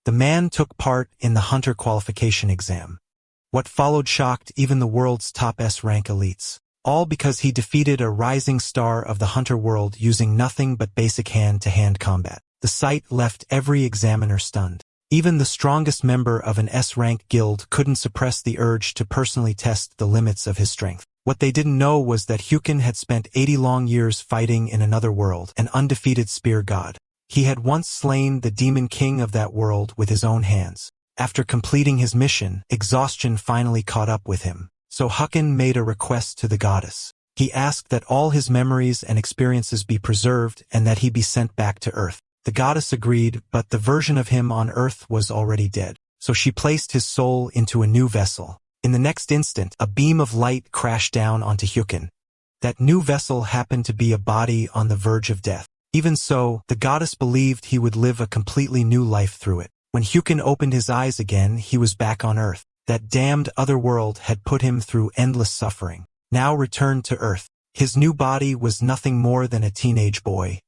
The man took part in the hunter qualification exam. What followed shocked even the world's top S-rank elites. All because he defeated a rising star of the hunter world using nothing but basic hand-to-hand combat. The sight left every examiner stunned. Even the strongest member of an S-rank guild couldn't suppress the urge to personally test the limits of his strength. What they didn't know was that Hyukin had spent 80 long years fighting in another world, an undefeated spear god. He had once slain the demon king of that world with his own hands. After completing his mission, exhaustion finally caught up with him. So Hyukin made a request to the goddess. He asked that all his memories and experiences be preserved and that he be sent back to Earth. The goddess agreed, but the version of him on Earth was already dead. So she placed his soul into a new vessel. In the next instant, a beam of light crashed down onto Hyukin. That new vessel happened to be a body on the verge of death. Even so, the goddess believed he would live a completely new life through it. When Hyukin opened his eyes again, he was back on Earth. That damned other world had put him through endless suffering. Now returned to Earth. His new body was nothing more than a teenage boy.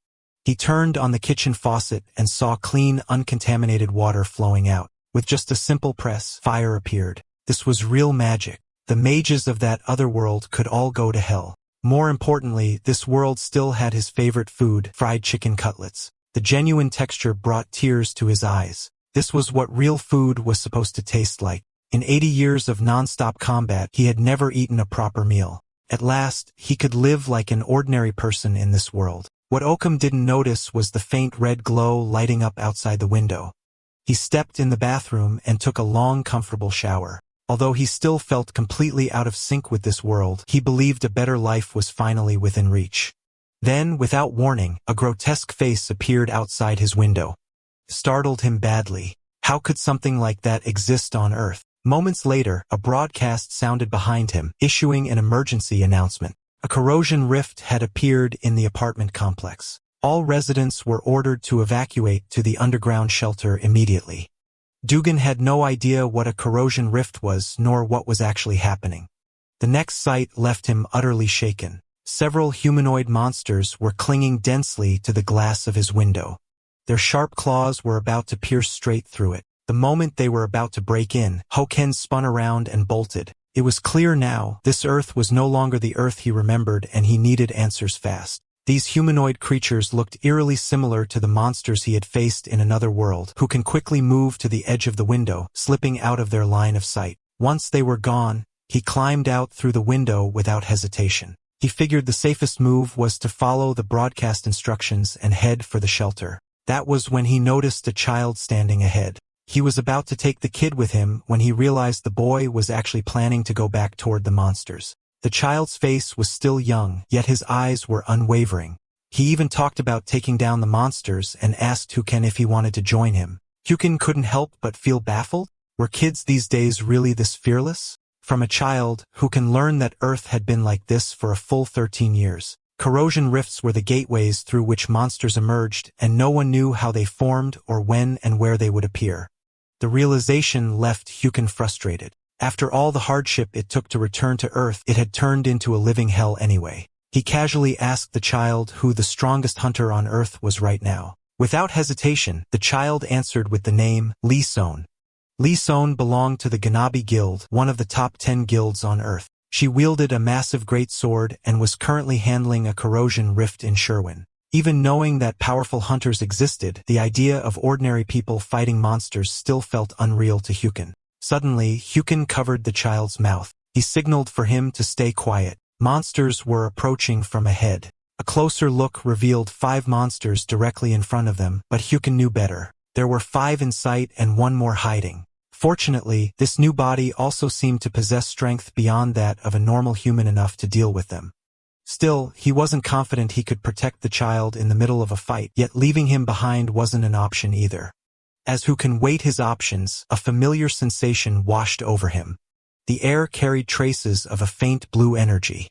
He turned on the kitchen faucet and saw clean, uncontaminated water flowing out. With just a simple press, fire appeared. This was real magic. The mages of that other world could all go to hell. More importantly, this world still had his favorite food, fried chicken cutlets. The genuine texture brought tears to his eyes. This was what real food was supposed to taste like. In 80 years of non-stop combat, he had never eaten a proper meal. At last, he could live like an ordinary person in this world. What Occam didn't notice was the faint red glow lighting up outside the window. He stepped in the bathroom and took a long, comfortable shower. Although he still felt completely out of sync with this world, he believed a better life was finally within reach. Then, without warning, a grotesque face appeared outside his window. It startled him badly. How could something like that exist on Earth? Moments later, a broadcast sounded behind him, issuing an emergency announcement. A corrosion rift had appeared in the apartment complex. All residents were ordered to evacuate to the underground shelter immediately. Dugan had no idea what a corrosion rift was nor what was actually happening. The next sight left him utterly shaken. Several humanoid monsters were clinging densely to the glass of his window. Their sharp claws were about to pierce straight through it. The moment they were about to break in, Hyukin spun around and bolted. It was clear now, this Earth was no longer the Earth he remembered and he needed answers fast. These humanoid creatures looked eerily similar to the monsters he had faced in another world, who can quickly move to the edge of the window, slipping out of their line of sight. Once they were gone, he climbed out through the window without hesitation. He figured the safest move was to follow the broadcast instructions and head for the shelter. That was when he noticed a child standing ahead. He was about to take the kid with him when he realized the boy was actually planning to go back toward the monsters. The child's face was still young, yet his eyes were unwavering. He even talked about taking down the monsters and asked Hyukin if he wanted to join him. Hyukin couldn't help but feel baffled. Were kids these days really this fearless? From a child who can learn that Earth had been like this for a full 13 years. Corrosion rifts were the gateways through which monsters emerged, and no one knew how they formed or when and where they would appear. The realization left Hyukin frustrated. After all the hardship it took to return to Earth, it had turned into a living hell anyway. He casually asked the child who the strongest hunter on Earth was right now. Without hesitation, the child answered with the name Lee Son. Lee Son belonged to the Ganabi Guild, one of the top 10 guilds on Earth. She wielded a massive great sword and was currently handling a corrosion rift in Sherwin. Even knowing that powerful hunters existed, the idea of ordinary people fighting monsters still felt unreal to Hyukin. Suddenly, Hyukin covered the child's mouth. He signaled for him to stay quiet. Monsters were approaching from ahead. A closer look revealed 5 monsters directly in front of them, but Hyukin knew better. There were 5 in sight and 1 more hiding. Fortunately, this new body also seemed to possess strength beyond that of a normal human enough to deal with them. Still, he wasn't confident he could protect the child in the middle of a fight, yet leaving him behind wasn't an option either. As Hyukin weighed his options, a familiar sensation washed over him. The air carried traces of a faint blue energy.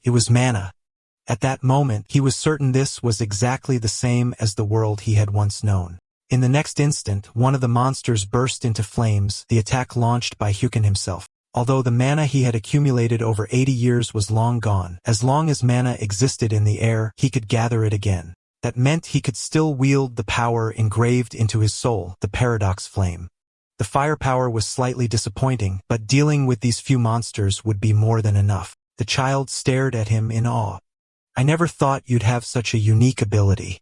It was mana. At that moment, he was certain this was exactly the same as the world he had once known. In the next instant, one of the monsters burst into flames, the attack launched by Hyukin himself. Although the mana he had accumulated over 80 years was long gone, as long as mana existed in the air, he could gather it again. That meant he could still wield the power engraved into his soul, the paradox flame. The firepower was slightly disappointing, but dealing with these few monsters would be more than enough. The child stared at him in awe. I never thought you'd have such a unique ability.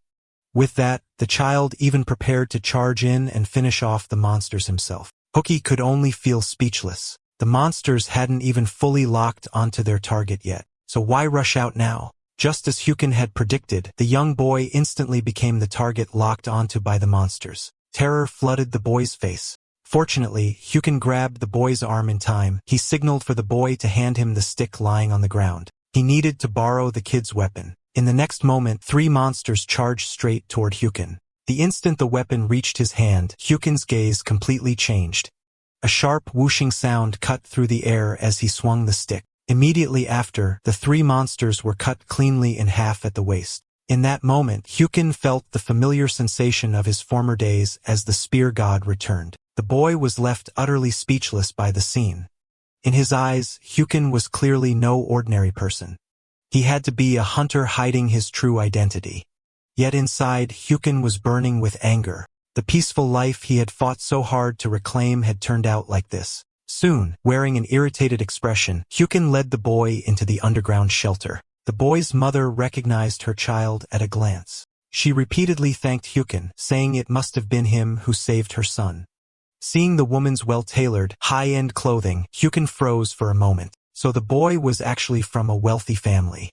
With that, the child even prepared to charge in and finish off the monsters himself. Hooky could only feel speechless. The monsters hadn't even fully locked onto their target yet, so why rush out now? Just as Hyukin had predicted, the young boy instantly became the target locked onto by the monsters. Terror flooded the boy's face. Fortunately, Hyukin grabbed the boy's arm in time. He signaled for the boy to hand him the stick lying on the ground. He needed to borrow the kid's weapon. In the next moment, 3 monsters charged straight toward Hyukin. The instant the weapon reached his hand, Hyukin's gaze completely changed. A sharp whooshing sound cut through the air as he swung the stick. Immediately after, the 3 monsters were cut cleanly in half at the waist. In that moment, Hyukin felt the familiar sensation of his former days as the spear god returned. The boy was left utterly speechless by the scene. In his eyes, Hyukin was clearly no ordinary person. He had to be a hunter hiding his true identity. Yet inside, Hyukin was burning with anger. The peaceful life he had fought so hard to reclaim had turned out like this. Soon, wearing an irritated expression, Hyukin led the boy into the underground shelter. The boy's mother recognized her child at a glance. She repeatedly thanked Hyukin, saying it must have been him who saved her son. Seeing the woman's well-tailored, high-end clothing, Hyukin froze for a moment. So the boy was actually from a wealthy family.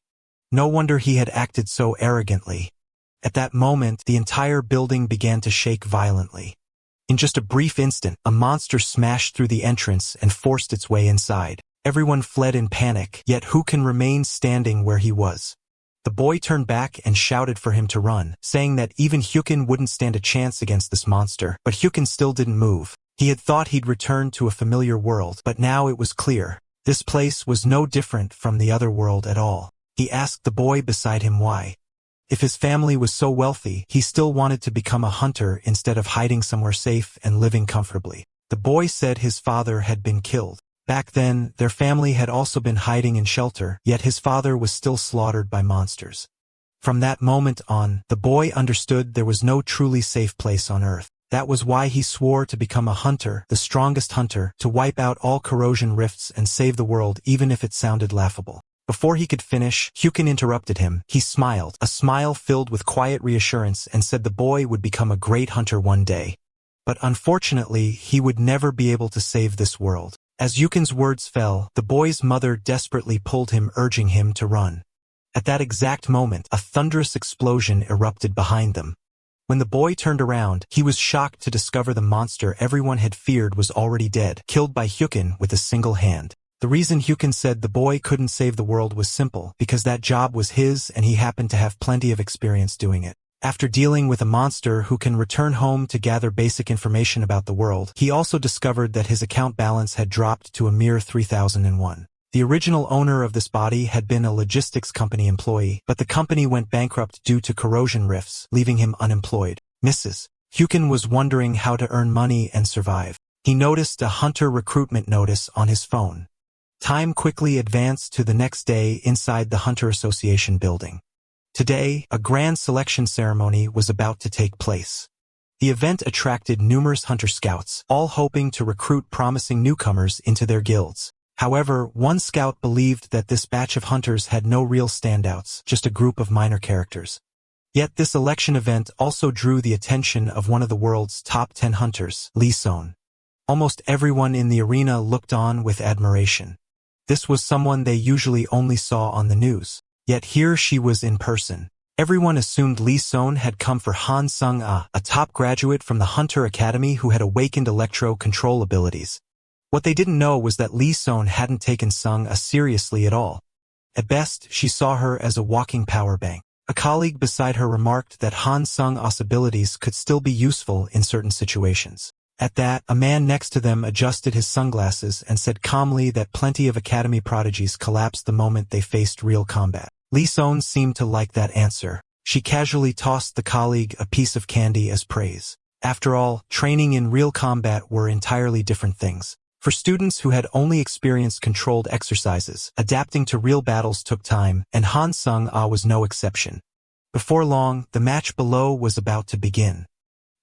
No wonder he had acted so arrogantly. At that moment, the entire building began to shake violently. In just a brief instant, a monster smashed through the entrance and forced its way inside. Everyone fled in panic, yet Hyukin remained standing where he was. The boy turned back and shouted for him to run, saying that even Hyukin wouldn't stand a chance against this monster, but Hyukin still didn't move. He had thought he'd returned to a familiar world, but now it was clear. This place was no different from the other world at all. He asked the boy beside him why. If his family was so wealthy, he still wanted to become a hunter instead of hiding somewhere safe and living comfortably. The boy said his father had been killed. Back then, their family had also been hiding in shelter, yet his father was still slaughtered by monsters. From that moment on, the boy understood there was no truly safe place on Earth. That was why he swore to become a hunter, the strongest hunter, to wipe out all corrosion rifts and save the world even if it sounded laughable. Before he could finish, Hyukin interrupted him. He smiled, a smile filled with quiet reassurance, and said the boy would become a great hunter one day. But unfortunately, he would never be able to save this world. As Hyukin's words fell, the boy's mother desperately pulled him, urging him to run. At that exact moment, a thunderous explosion erupted behind them. When the boy turned around, he was shocked to discover the monster everyone had feared was already dead, killed by Hyukin with a single hand. The reason Hyukin said the boy couldn't save the world was simple, because that job was his and he happened to have plenty of experience doing it. After dealing with a monster who can return home to gather basic information about the world, he also discovered that his account balance had dropped to a mere 3,001. The original owner of this body had been a logistics company employee, but the company went bankrupt due to corrosion rifts, leaving him unemployed. Hyukin was wondering how to earn money and survive. He noticed a hunter recruitment notice on his phone. Time quickly advanced to the next day inside the Hunter Association building. Today, a grand selection ceremony was about to take place. The event attracted numerous hunter scouts, all hoping to recruit promising newcomers into their guilds. However, one scout believed that this batch of hunters had no real standouts, just a group of minor characters. Yet this election event also drew the attention of one of the world's top 10 hunters, Lee Son. Almost everyone in the arena looked on with admiration. This was someone they usually only saw on the news. Yet here she was in person. Everyone assumed Lee Son had come for Han Sung-ah, a top graduate from the Hunter Academy who had awakened electro-control abilities. What they didn't know was that Lee Son hadn't taken Sung-ah seriously at all. At best, she saw her as a walking power bank. A colleague beside her remarked that Han Sung-ah's abilities could still be useful in certain situations. At that, a man next to them adjusted his sunglasses and said calmly that plenty of academy prodigies collapsed the moment they faced real combat. Lee Son seemed to like that answer. She casually tossed the colleague a piece of candy as praise. After all, training in real combat were entirely different things. For students who had only experienced controlled exercises, adapting to real battles took time, and Han Sung-ah was no exception. Before long, the match below was about to begin.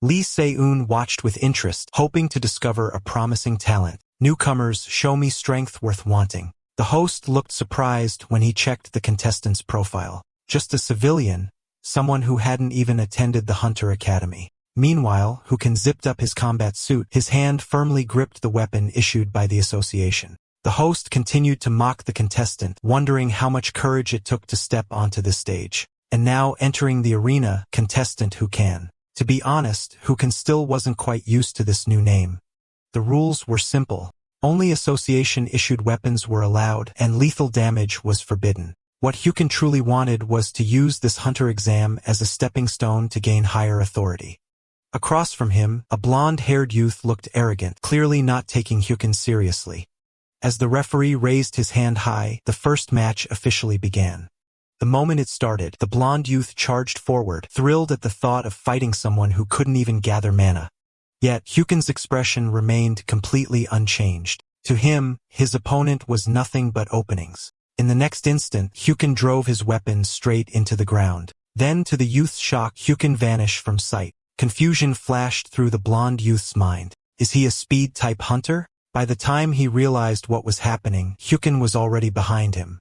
Lee Se-eun watched with interest, hoping to discover a promising talent. Newcomers, show me strength worth wanting. The host looked surprised when he checked the contestant's profile. Just a civilian, someone who hadn't even attended the Hunter Academy. Meanwhile, Hukin zipped up his combat suit, his hand firmly gripped the weapon issued by the association. The host continued to mock the contestant, wondering how much courage it took to step onto this stage. And now, entering the arena, contestant Hukan. To be honest, Hukan still wasn't quite used to this new name. The rules were simple. Only association-issued weapons were allowed, and lethal damage was forbidden. What Hukan truly wanted was to use this hunter exam as a stepping stone to gain higher authority. Across from him, a blonde-haired youth looked arrogant, clearly not taking Hukan seriously. As the referee raised his hand high, the first match officially began. The moment it started, the blonde youth charged forward, thrilled at the thought of fighting someone who couldn't even gather mana. Yet, Hukin's expression remained completely unchanged. To him, his opponent was nothing but openings. In the next instant, Hukin drove his weapon straight into the ground. Then, to the youth's shock, Hukin vanished from sight. Confusion flashed through the blonde youth's mind. Is he a speed-type hunter? By the time he realized what was happening, Hukin was already behind him.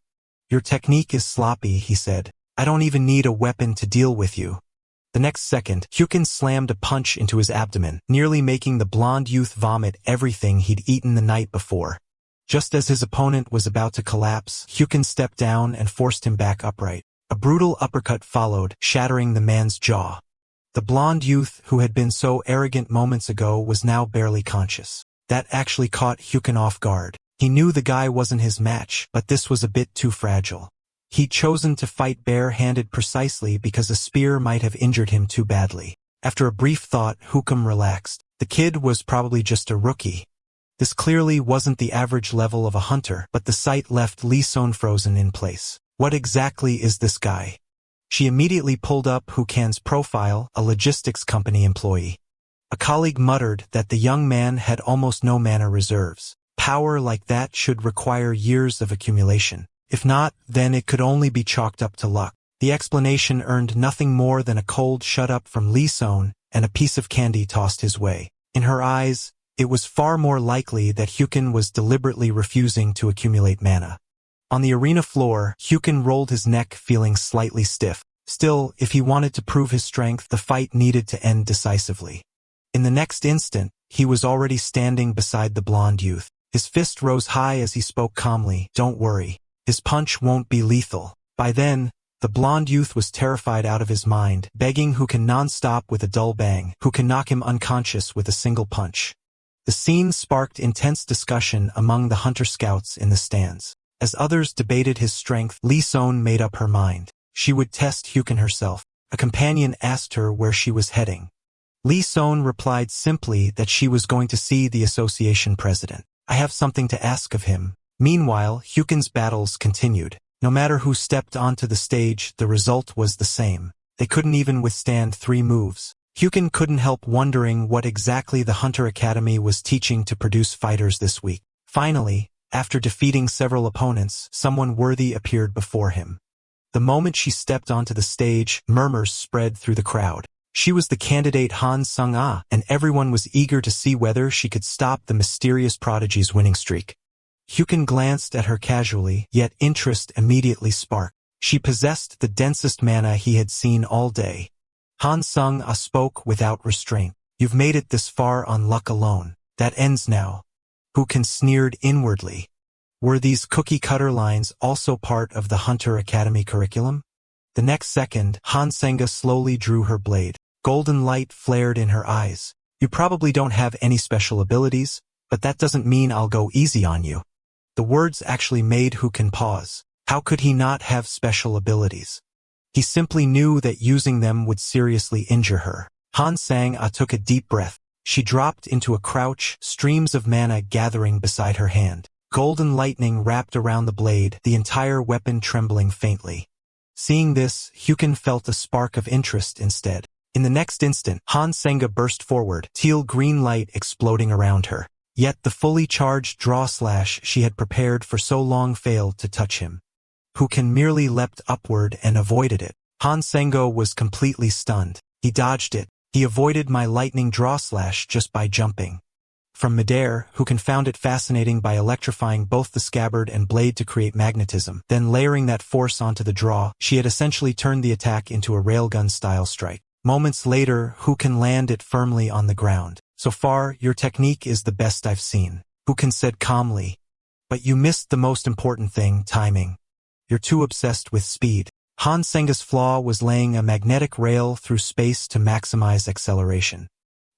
Your technique is sloppy, he said. I don't even need a weapon to deal with you. The next second, Hukin slammed a punch into his abdomen, nearly making the blonde youth vomit everything he'd eaten the night before. Just as his opponent was about to collapse, Hukin stepped down and forced him back upright. A brutal uppercut followed, shattering the man's jaw. The blonde youth, who had been so arrogant moments ago, was now barely conscious. That actually caught Hukin off guard. He knew the guy wasn't his match, but this was a bit too fragile. He'd chosen to fight bare-handed precisely because a spear might have injured him too badly. After a brief thought, Hukin relaxed. The kid was probably just a rookie. This clearly wasn't the average level of a hunter, but the sight left Lee Se-eun frozen in place. What exactly is this guy? She immediately pulled up Hukan's profile, a logistics company employee. A colleague muttered that the young man had almost no mana reserves. Power like that should require years of accumulation. If not, then it could only be chalked up to luck. The explanation earned nothing more than a cold shut-up from Lee Se-eun and a piece of candy tossed his way. In her eyes, it was far more likely that Hukin was deliberately refusing to accumulate mana. On the arena floor, Hukin rolled his neck, feeling slightly stiff. Still, if he wanted to prove his strength, the fight needed to end decisively. In the next instant, he was already standing beside the blonde youth. His fist rose high as he spoke calmly. Don't worry. His punch won't be lethal. By then, the blonde youth was terrified out of his mind, begging Hukin non-stop with a dull bang, who can knock him unconscious with a single punch. The scene sparked intense discussion among the hunter scouts in the stands. As others debated his strength, Lee Se-eun made up her mind. She would test Hukin herself. A companion asked her where she was heading. Lee Se-eun replied simply that she was going to see the association president. I have something to ask of him. Meanwhile, Hukin's battles continued. No matter who stepped onto the stage, the result was the same. They couldn't even withstand 3 moves. Hukin couldn't help wondering what exactly the Hunter Academy was teaching to produce fighters this week. Finally, after defeating several opponents, someone worthy appeared before him. The moment she stepped onto the stage, murmurs spread through the crowd. She was the candidate Han Sung-ah, and everyone was eager to see whether she could stop the mysterious prodigy's winning streak. Hukin glanced at her casually, yet interest immediately sparked. She possessed the densest mana he had seen all day. Han Sung-ah spoke without restraint. You've made it this far on luck alone. That ends now. Hukin sneered inwardly. Were these cookie-cutter lines also part of the Hunter Academy curriculum? The next second, Han Sung-ah slowly drew her blade. Golden light flared in her eyes. You probably don't have any special abilities, but that doesn't mean I'll go easy on you. The words actually made Hukin pause. How could he not have special abilities? He simply knew that using them would seriously injure her. Han Sung-ah took a deep breath. She dropped into a crouch, streams of mana gathering beside her hand. Golden lightning wrapped around the blade, the entire weapon trembling faintly. Seeing this, Hukin felt a spark of interest instead. In the next instant, Han Sung-ah burst forward, teal-green light exploding around her. Yet the fully charged draw slash she had prepared for so long failed to touch him. Hukin merely leapt upward and avoided it. Han Sengo was completely stunned. He dodged it. He avoided my lightning draw slash just by jumping. From midair, Hukin found it fascinating by electrifying both the scabbard and blade to create magnetism, then layering that force onto the draw. She had essentially turned the attack into a railgun-style strike. Moments later, Hukin landed it firmly on the ground. "So far, your technique is the best I've seen," Hukin said calmly. "But you missed the most important thing, timing. You're too obsessed with speed." Han Senga's flaw was laying a magnetic rail through space to maximize acceleration.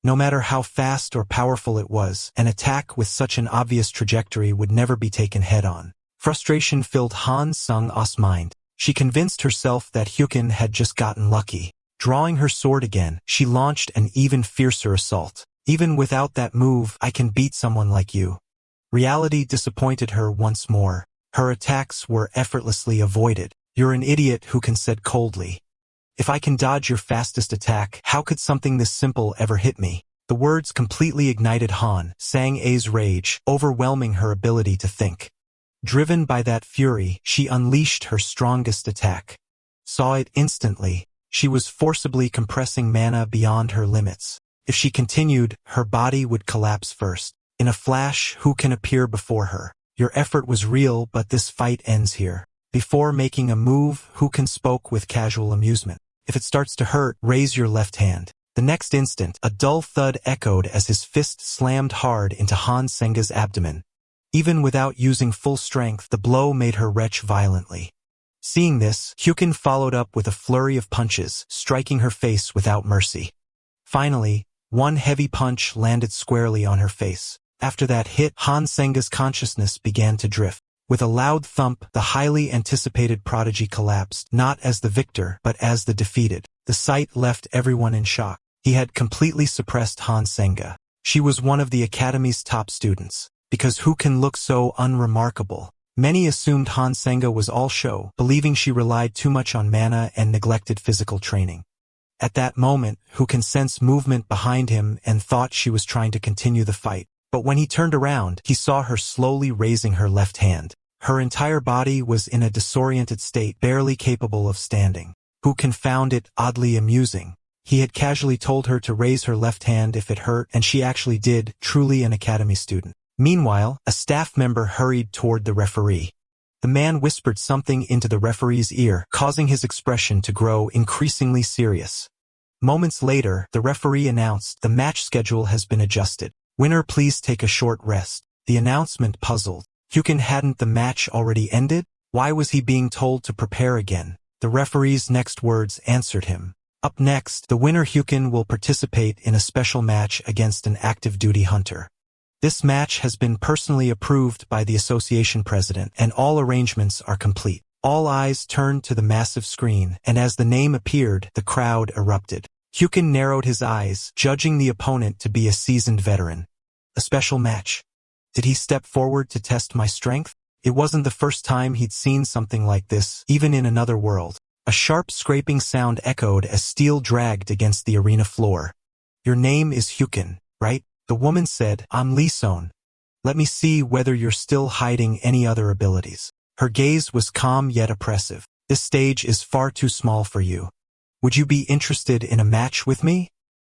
No matter how fast or powerful it was, an attack with such an obvious trajectory would never be taken head-on. Frustration filled Han Sung-a's mind. She convinced herself that Hukin had just gotten lucky. Drawing her sword again, she launched an even fiercer assault. "Even without that move, I can beat someone like you." Reality disappointed her once more. Her attacks were effortlessly avoided. "You're an idiot," Hukin said coldly. "If I can dodge your fastest attack, how could something this simple ever hit me?" The words completely ignited Han Sang-a's rage, overwhelming her ability to think. Driven by that fury, she unleashed her strongest attack. Saw it instantly. She was forcibly compressing mana beyond her limits. If she continued, her body would collapse first. In a flash, Hukin appeared before her. "Your effort was real, but this fight ends here." Before making a move, Hukin spoke with casual amusement. "If it starts to hurt, raise your left hand." The next instant, a dull thud echoed as his fist slammed hard into Han Senga's abdomen. Even without using full strength, the blow made her retch violently. Seeing this, Hukin followed up with a flurry of punches, striking her face without mercy. Finally, one heavy punch landed squarely on her face. After that hit, Han Senga's consciousness began to drift. With a loud thump, the highly anticipated prodigy collapsed, not as the victor, but as the defeated. The sight left everyone in shock. He had completely suppressed Han Senga. She was one of the Academy's top students. Because Hukin looked so unremarkable, many assumed Han Senga was all show, believing she relied too much on mana and neglected physical training. At that moment, Hukin sensed movement behind him and thought she was trying to continue the fight. But when he turned around, he saw her slowly raising her left hand. Her entire body was in a disoriented state, barely capable of standing. Hukin found it oddly amusing. He had casually told her to raise her left hand if it hurt, and she actually did, truly an Academy student. Meanwhile, a staff member hurried toward the referee. The man whispered something into the referee's ear, causing his expression to grow increasingly serious. Moments later, the referee announced, "The match schedule has been adjusted. Winner, please take a short rest." The announcement puzzled. Hukin hadn't the match already ended? Why was he being told to prepare again? The referee's next words answered him. Up next, the winner Hukin will participate in a special match against an active duty hunter. This match has been personally approved by the association president, and all arrangements are complete. All eyes turned to the massive screen, and as the name appeared, the crowd erupted. Hukin narrowed his eyes, judging the opponent to be a seasoned veteran. A special match. Did he step forward to test my strength? It wasn't the first time he'd seen something like this, even in another world. A sharp scraping sound echoed as steel dragged against the arena floor. "Your name is Hukin, right?" The woman said, "I'm Lee Son. Let me see whether you're still hiding any other abilities." Her gaze was calm yet oppressive. "This stage is far too small for you. Would you be interested in a match with me?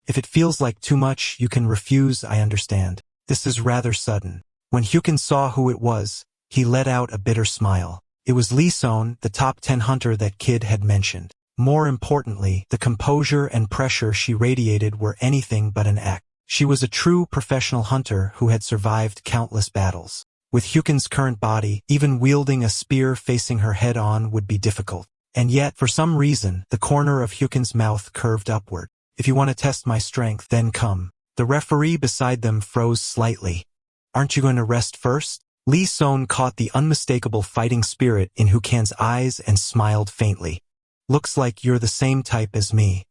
If it feels like too much, you can refuse, I understand. This is rather sudden." When Hukin saw who it was, he let out a bitter smile. It was Lee Son, the top 10 hunter that Kid had mentioned. More importantly, the composure and pressure she radiated were anything but an act. She was a true professional hunter who had survived countless battles. With Hukin's current body, even wielding a spear facing her head-on would be difficult. And yet, for some reason, the corner of Hukin's mouth curved upward. "If you want to test my strength, then come." The referee beside them froze slightly. "Aren't you going to rest first?" Lee Son caught the unmistakable fighting spirit in Hukin's eyes and smiled faintly. "Looks like you're the same type as me."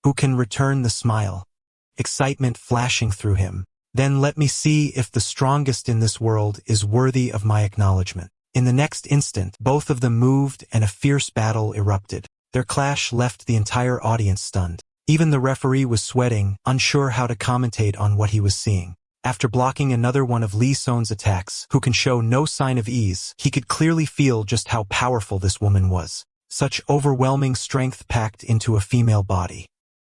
Hukin returned the smile, excitement flashing through him. "Then let me see if the strongest in this world is worthy of my acknowledgement." In the next instant, both of them moved and a fierce battle erupted. Their clash left the entire audience stunned. Even the referee was sweating, unsure how to commentate on what he was seeing. After blocking another one of Lee Son's attacks, who can show no sign of ease, he could clearly feel just how powerful this woman was. such overwhelming strength packed into a female body.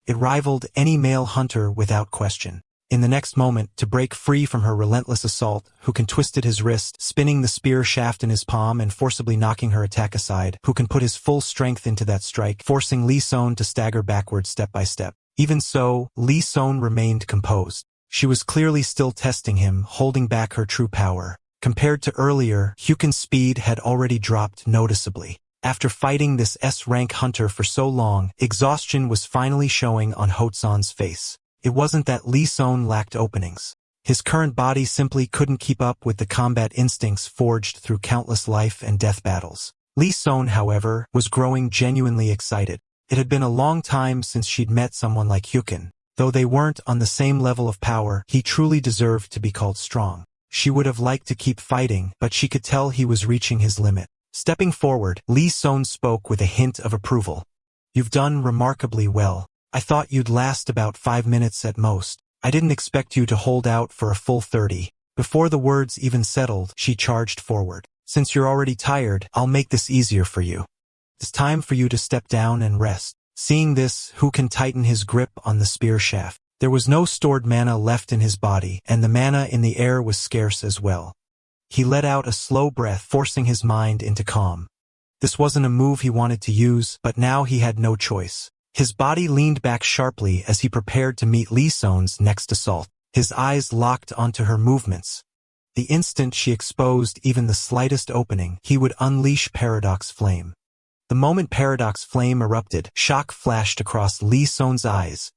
It rivaled any male hunter without question. In the next moment, to break free from her relentless assault, Hukan twisted his wrist, spinning the spear shaft in his palm and forcibly knocking her attack aside. Hukan put his full strength into that strike, forcing Lee Son to stagger backward step by step. Even so, Lee Son remained composed. She was clearly still testing him, holding back her true power. Compared to earlier, Hukan's speed had already dropped noticeably. After fighting this S-rank hunter for so long, exhaustion was finally showing on Hotson's face. It wasn't that Lee Son lacked openings. His current body simply couldn't keep up with the combat instincts forged through countless life and death battles. Lee Son, however, was growing genuinely excited. It had been a long time since she'd met someone like Hukan. Though they weren't on the same level of power, he truly deserved to be called strong. She would have liked to keep fighting, but she could tell he was reaching his limit. Stepping forward, Lee Son spoke with a hint of approval. "You've done remarkably well. I thought you'd last about 5 minutes at most. I didn't expect you to hold out for a full 30. Before the words even settled, she charged forward. "Since you're already tired, I'll make this easier for you. It's time for you to step down and rest." Seeing this, Hukan tightened his grip on the spear shaft. There was no stored mana left in his body, and the mana in the air was scarce as well. He let out a slow breath, forcing his mind into calm. This wasn't a move he wanted to use, but now he had no choice. His body leaned back sharply as he prepared to meet Lee Son's next assault. His eyes locked onto her movements. The instant she exposed even the slightest opening, he would unleash Paradox Flame. The moment Paradox Flame erupted, shock flashed across Lee Son's eyes.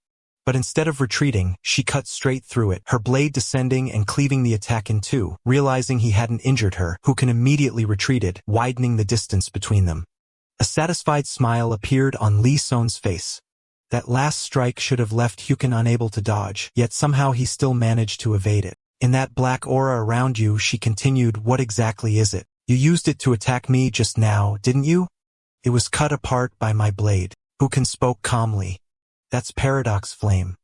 But instead of retreating, she cut straight through it, her blade descending and cleaving the attack in two. Realizing he hadn't injured her, Hukan immediately retreated, widening the distance between them. A satisfied smile appeared on Lee Son's face. That last strike should have left Hukan unable to dodge, yet somehow he still managed to evade it. "In that black aura around you," she continued, "what exactly is it? You used it to attack me just now, didn't you?" "It was cut apart by my blade." Hukan spoke calmly. "That's Paradox Flame.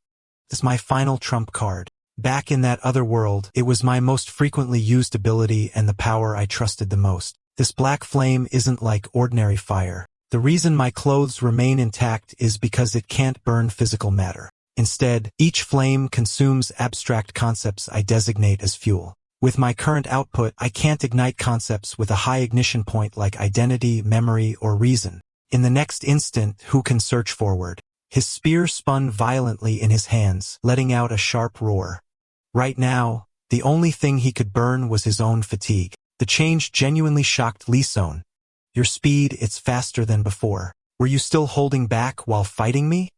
It's my final trump card. Back in that other world, it was my most frequently used ability and the power I trusted the most. This black flame isn't like ordinary fire. The reason my clothes remain intact is because it can't burn physical matter. Instead, each flame consumes abstract concepts I designate as fuel. With my current output, I can't ignite concepts with a high ignition point like identity, memory, or reason." In the next instant, Hukan surged forward. His spear spun violently in his hands, letting out a sharp roar. Right now, the only thing he could burn was his own fatigue. The change genuinely shocked Lee Son. "Your speed, it's faster than before. Were you still holding back while fighting me?"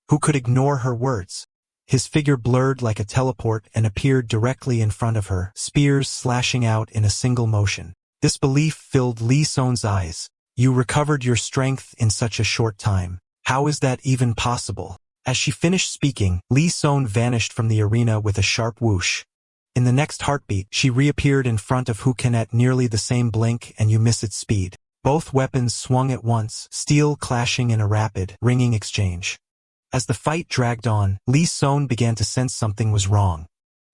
Who could ignore her words? His figure blurred like a teleport and appeared directly in front of her, spears slashing out in a single motion. Disbelief filled Lee Son's eyes. "You recovered your strength in such a short time. How is that even possible?" As she finished speaking, Lee Son vanished from the arena with a sharp whoosh. In the next heartbeat, she reappeared in front of Hukan at nearly the same blink, and you miss its speed. Both weapons swung at once, steel clashing in a rapid, ringing exchange. As the fight dragged on, Lee Son began to sense something was wrong.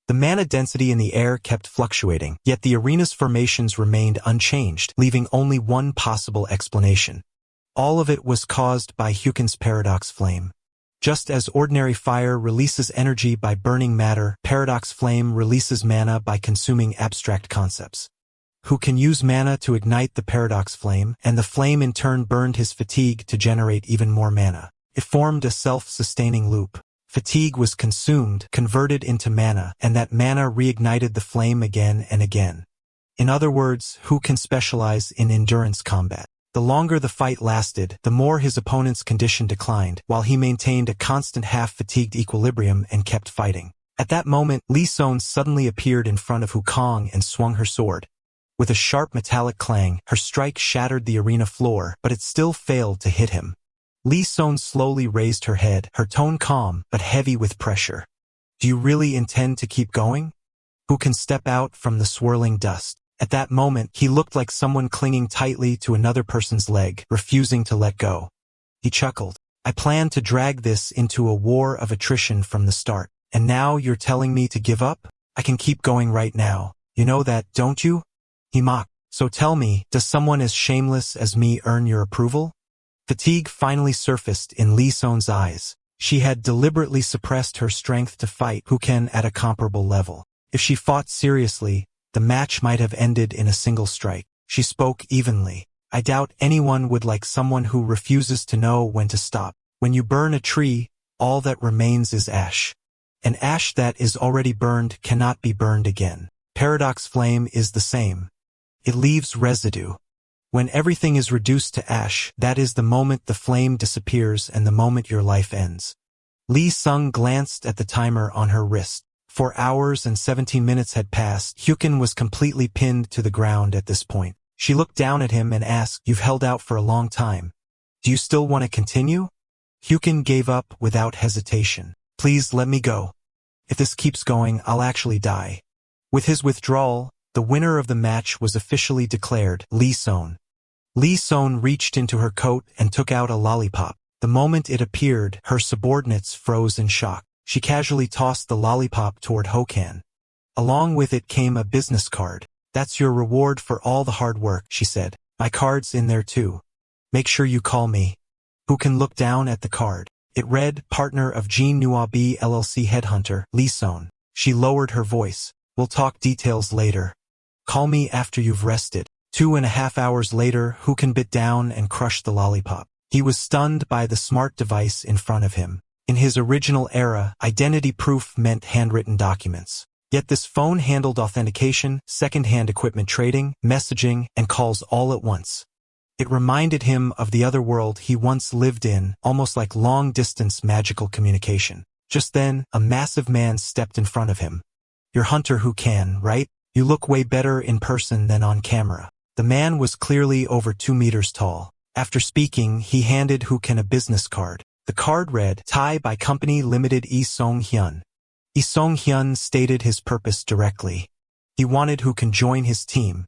The mana density in the air kept fluctuating, yet the arena's formations remained unchanged, leaving only one possible explanation. All of it was caused by Hukan's Paradox Flame. Just as ordinary fire releases energy by burning matter, Paradox Flame releases mana by consuming abstract concepts. Hukan used mana to ignite the Paradox Flame, and the flame in turn burned his fatigue to generate even more mana. It formed a self-sustaining loop. Fatigue was consumed, converted into mana, and that mana reignited the flame again and again. In other words, Hukan specialized in endurance combat. The longer the fight lasted, the more his opponent's condition declined, while he maintained a constant half-fatigued equilibrium and kept fighting. At that moment, Lee Son suddenly appeared in front of Hukong and swung her sword. With a sharp metallic clang, her strike shattered the arena floor, but it still failed to hit him. Lee Son slowly raised her head, her tone calm, but heavy with pressure. "Do you really intend to keep going?" Who can step out from the swirling dust? At that moment, he looked like someone clinging tightly to another person's leg, refusing to let go. He chuckled. "I planned to drag this into a war of attrition from the start, and now you're telling me to give up? I can keep going right now. You know that, don't you?" He mocked. "So tell me, does someone as shameless as me earn your approval?" Fatigue finally surfaced in Lee Son's eyes. She had deliberately suppressed her strength to fight Huken at a comparable level. If she fought seriously, the match might have ended in a single strike. She spoke evenly. I doubt anyone would like someone who refuses to know when to stop. When you burn a tree, all that remains is ash. An ash that is already burned cannot be burned again. Paradox flame is the same. It leaves residue. When everything is reduced to ash, that is the moment the flame disappears and the moment your life ends. Lee Sung glanced at the timer on her wrist. 4 hours and 17 minutes had passed. Huken was completely pinned to the ground at this point. She looked down at him and asked, "You've held out for a long time. Do you still want to continue?" Huken gave up without hesitation. "Please let me go. If this keeps going, I'll actually die." With his withdrawal, the winner of the match was officially declared, Lee Son. Lee Son reached into her coat and took out a lollipop. The moment it appeared, her subordinates froze in shock. She casually tossed the lollipop toward Hokan. Along with it came a business card. "That's your reward for all the hard work," she said. "My card's in there too. Make sure you call me." Huken looked down at the card. It read, "Partner of Jean Nuabi LLC Headhunter, Lee Son." She lowered her voice. "We'll talk details later. Call me after you've rested." 2.5 hours later, Huken bit down and crushed the lollipop. He was stunned by the smart device in front of him. In his original era, identity proof meant handwritten documents. Yet this phone handled authentication, second-hand equipment trading, messaging, and calls all at once. It reminded him of the other world he once lived in, almost like long-distance magical communication. Just then, a massive man stepped in front of him. "You're Hunter Huken, right? You look way better in person than on camera." The man was clearly over 2 meters tall. After speaking, he handed Huken a business card. The card read, "Thai by Company Limited Yi Song Hyun." Yi Song Hyun stated his purpose directly. He wanted Huken join his team.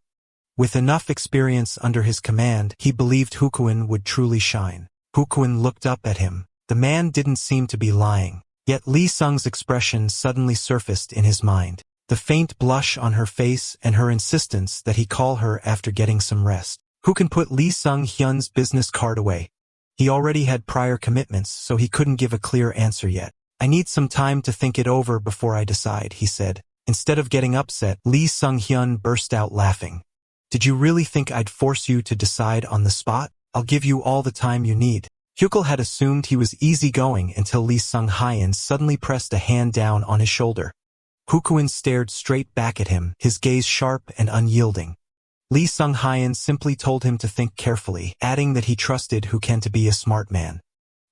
With enough experience under his command, he believed Huken would truly shine. Huken looked up at him. The man didn't seem to be lying. Yet Lee Sung's expression suddenly surfaced in his mind. The faint blush on her face and her insistence that he call her after getting some rest. Huken put Lee Sung Hyun's business card away. He already had prior commitments, so he couldn't give a clear answer yet. "I need some time to think it over before I decide," he said. Instead of getting upset, Lee Sung Hyun burst out laughing. "Did you really think I'd force you to decide on the spot? I'll give you all the time you need." Hukel had assumed he was easygoing until Lee Sung Hyun suddenly pressed a hand down on his shoulder. Huken stared straight back at him, his gaze sharp and unyielding. Lee Sung Hyun simply told him to think carefully, adding that he trusted Huken to be a smart man.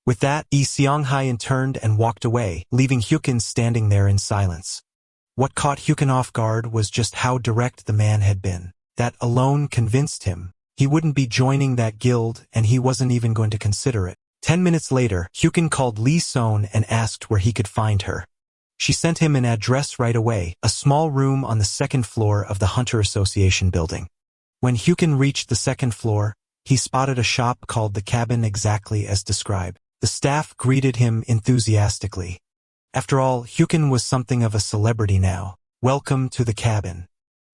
With that, Lee Seong Hyun turned and walked away, leaving Huken standing there in silence. What caught Huken off guard was just how direct the man had been. That alone convinced him. He wouldn't be joining that guild, and he wasn't even going to consider it. 10 minutes later, Huken called Lee Son and asked where he could find her. She sent him an address right away, a small room on the second floor of the Hunter Association building. When Huken reached the second floor, he spotted a shop called the Cabin exactly as described. The staff greeted him enthusiastically. After all, Huken was something of a celebrity now. "Welcome to the cabin.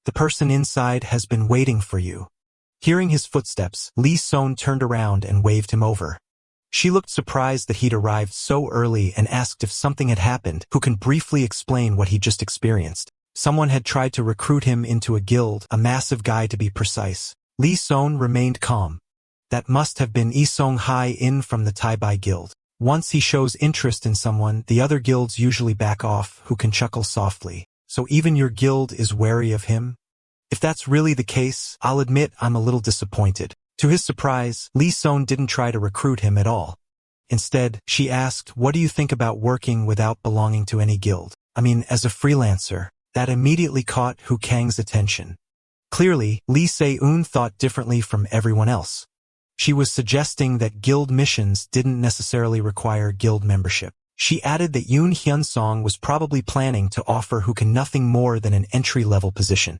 The person inside has been waiting for you." Hearing his footsteps, Lee Son turned around and waved him over. She looked surprised that he'd arrived so early and asked if something had happened. Huken briefly explained what he just experienced. Someone had tried to recruit him into a guild, a massive guy to be precise. Lee Son remained calm. That must have been Yi Song Hyun from the Tai Bai Guild. Once he shows interest in someone, the other guilds usually back off. Huken chuckled softly. "So even your guild is wary of him?" "If that's really the case, I'll admit I'm a little disappointed." To his surprise, Lee Son didn't try to recruit him at all. Instead, she asked, "What do you think about working without belonging to any guild? I mean, as a freelancer?" That immediately caught Hukang's attention. Clearly, Lee Se-eun thought differently from everyone else. She was suggesting that guild missions didn't necessarily require guild membership. She added that Yoon Hyun-song was probably planning to offer Huken nothing more than an entry-level position.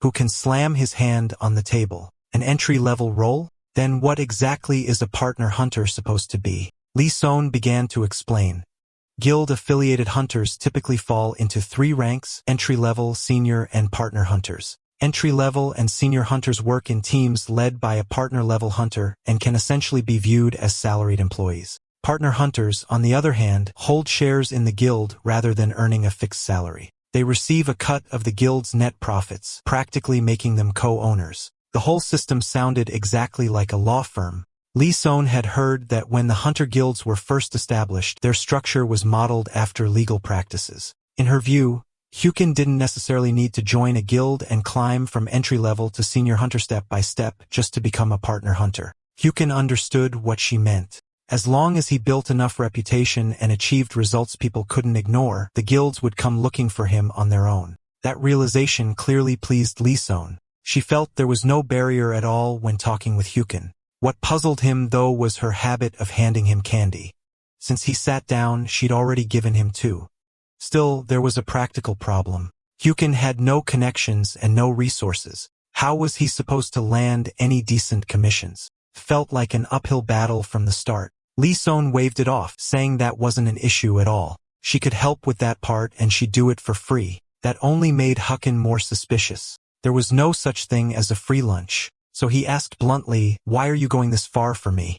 Huken slammed his hand on the table. "An entry-level role? Then what exactly is a partner hunter supposed to be?" Lee Son began to explain. Guild-affiliated hunters typically fall into 3 ranks: entry-level, senior, and partner hunters. Entry-level and senior hunters work in teams led by a partner-level hunter and can essentially be viewed as salaried employees. Partner hunters, on the other hand, hold shares in the guild rather than earning a fixed salary. They receive a cut of the guild's net profits, practically making them co-owners. The whole system sounded exactly like a law firm. Lee Son had heard that when the hunter guilds were first established, their structure was modeled after legal practices. In her view, Hyukin didn't necessarily need to join a guild and climb from entry-level to senior hunter step by step just to become a partner hunter. Hyukin understood what she meant. As long as he built enough reputation and achieved results people couldn't ignore, the guilds would come looking for him on their own. That realization clearly pleased Lee Son. She felt there was no barrier at all when talking with Hyukin. What puzzled him, though, was her habit of handing him candy. Since he sat down, she'd already given him 2. Still, there was a practical problem. Hyukin had no connections and no resources. How was he supposed to land any decent commissions? Felt like an uphill battle from the start. Lee Son waved it off, saying that wasn't an issue at all. She could help with that part and she'd do it for free. That only made Hyukin more suspicious. There was no such thing as a free lunch. So he asked bluntly, "Why are you going this far for me?"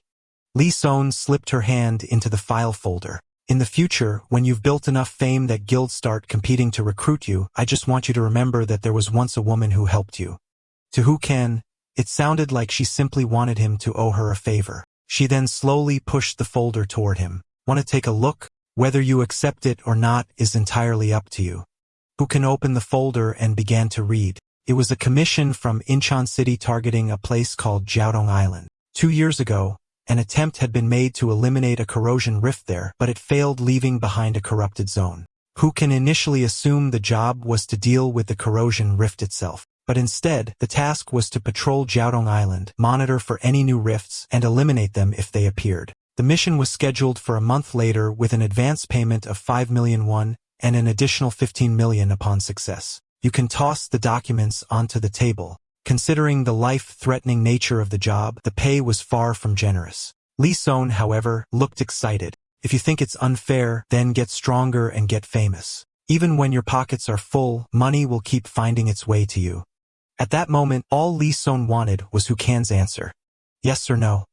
Lee Son slipped her hand into the file folder. "In the future, when you've built enough fame that guilds start competing to recruit you, I just want you to remember that there was once a woman who helped you." To Hyukin, it sounded like she simply wanted him to owe her a favor. She then slowly pushed the folder toward him. "Want to take a look? Whether you accept it or not is entirely up to you." Hyukin opened the folder and began to read. It was a commission from Incheon City targeting a place called Jiaodong Island. 2 years ago, an attempt had been made to eliminate a corrosion rift there, but it failed, leaving behind a corrupted zone. Hyukin initially assumed the job was to deal with the corrosion rift itself, but instead, the task was to patrol Jiaodong Island, monitor for any new rifts, and eliminate them if they appeared. The mission was scheduled for a month later with an advance payment of 5 million won and an additional 15 million upon success. You can toss the documents onto the table. Considering the life-threatening nature of the job, the pay was far from generous. Lee Son, however, looked excited. If you think it's unfair, then get stronger and get famous. Even when your pockets are full, money will keep finding its way to you. At that moment, all Lee Son wanted was Hyukin's answer. Yes or no?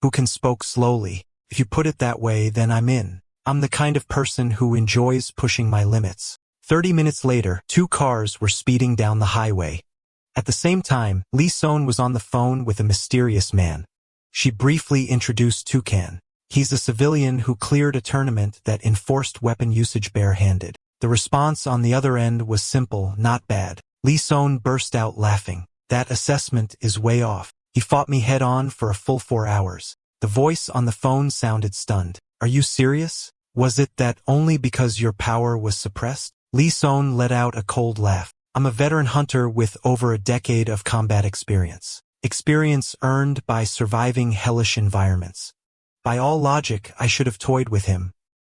Hyukin spoke slowly. If you put it that way, then I'm in. I'm the kind of person who enjoys pushing my limits. 30 minutes later, 2 cars were speeding down the highway. At the same time, Lee Son was on the phone with a mysterious man. She briefly introduced Hyukin. He's a civilian who cleared a tournament that enforced weapon usage bare-handed. The response on the other end was simple, not bad. Lee Son burst out laughing. That assessment is way off. He fought me head-on for a full 4 hours. The voice on the phone sounded stunned. Are you serious? Was it that only because your power was suppressed? Lee Son let out a cold laugh. I'm a veteran hunter with over a decade of combat experience. Experience earned by surviving hellish environments. By all logic, I should have toyed with him.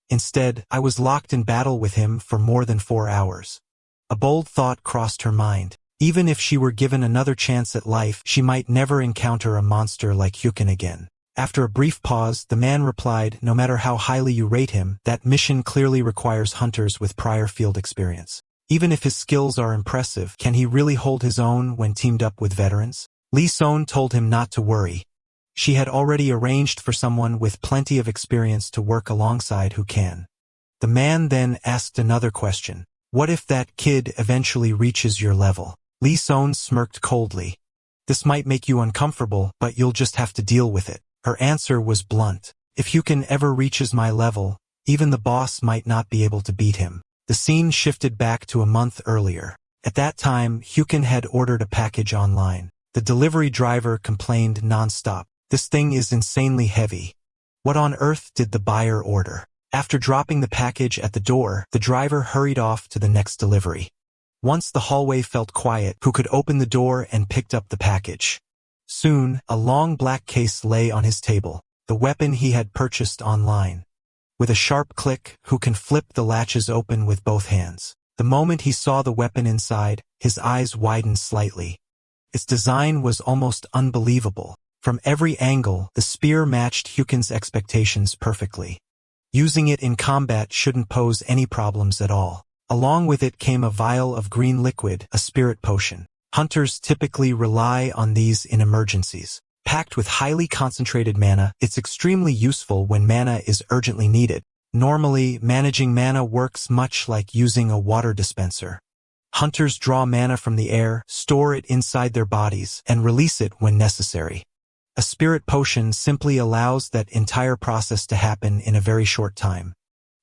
Instead, I was locked in battle with him for more than 4 hours. A bold thought crossed her mind. Even if she were given another chance at life, she might never encounter a monster like Hyukin again. After a brief pause, the man replied, no matter how highly you rate him, that mission clearly requires hunters with prior field experience. Even if his skills are impressive, can he really hold his own when teamed up with veterans? Lee Son told him not to worry. She had already arranged for someone with plenty of experience to work alongside Hyukin. The man then asked another question. What if that kid eventually reaches your level? Lee Son smirked coldly. This might make you uncomfortable, but you'll just have to deal with it. Her answer was blunt. If Hyukin ever reaches my level, even the boss might not be able to beat him. The scene shifted back to a month earlier. At that time, Hyukin had ordered a package online. The delivery driver complained nonstop. This thing is insanely heavy. What on earth did the buyer order? After dropping the package at the door, the driver hurried off to the next delivery. Once the hallway felt quiet, who could open the door and picked up the package. Soon, a long black case lay on his table, the weapon he had purchased online. With a sharp click, Hyukin flipped the latches open with both hands. The moment he saw the weapon inside, his eyes widened slightly. Its design was almost unbelievable. From every angle, the spear matched Hyukin's expectations perfectly. Using it in combat shouldn't pose any problems at all. Along with it came a vial of green liquid, a spirit potion. Hunters typically rely on these in emergencies. Packed with highly concentrated mana, it's extremely useful when mana is urgently needed. Normally, managing mana works much like using a water dispenser. Hunters draw mana from the air, store it inside their bodies, and release it when necessary. A spirit potion simply allows that entire process to happen in a very short time.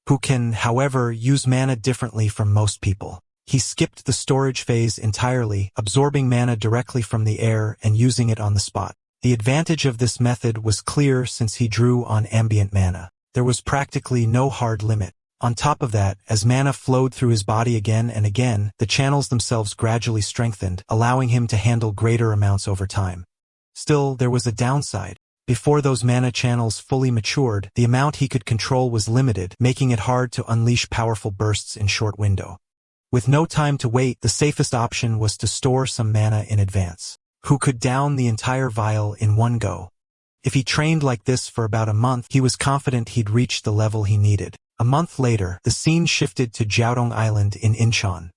Who can, however, use mana differently from most people. He skipped the storage phase entirely, absorbing mana directly from the air and using it on the spot. The advantage of this method was clear since he drew on ambient mana. There was practically no hard limit. On top of that, as mana flowed through his body again and again, the channels themselves gradually strengthened, allowing him to handle greater amounts over time. Still, there was a downside. Before those mana channels fully matured, the amount he could control was limited, making it hard to unleash powerful bursts in short window. With no time to wait, the safest option was to store some mana in advance. Who could down the entire vial in one go? If he trained like this for about a month, he was confident he'd reach the level he needed. A month later, the scene shifted to Jiaodong Island in Incheon.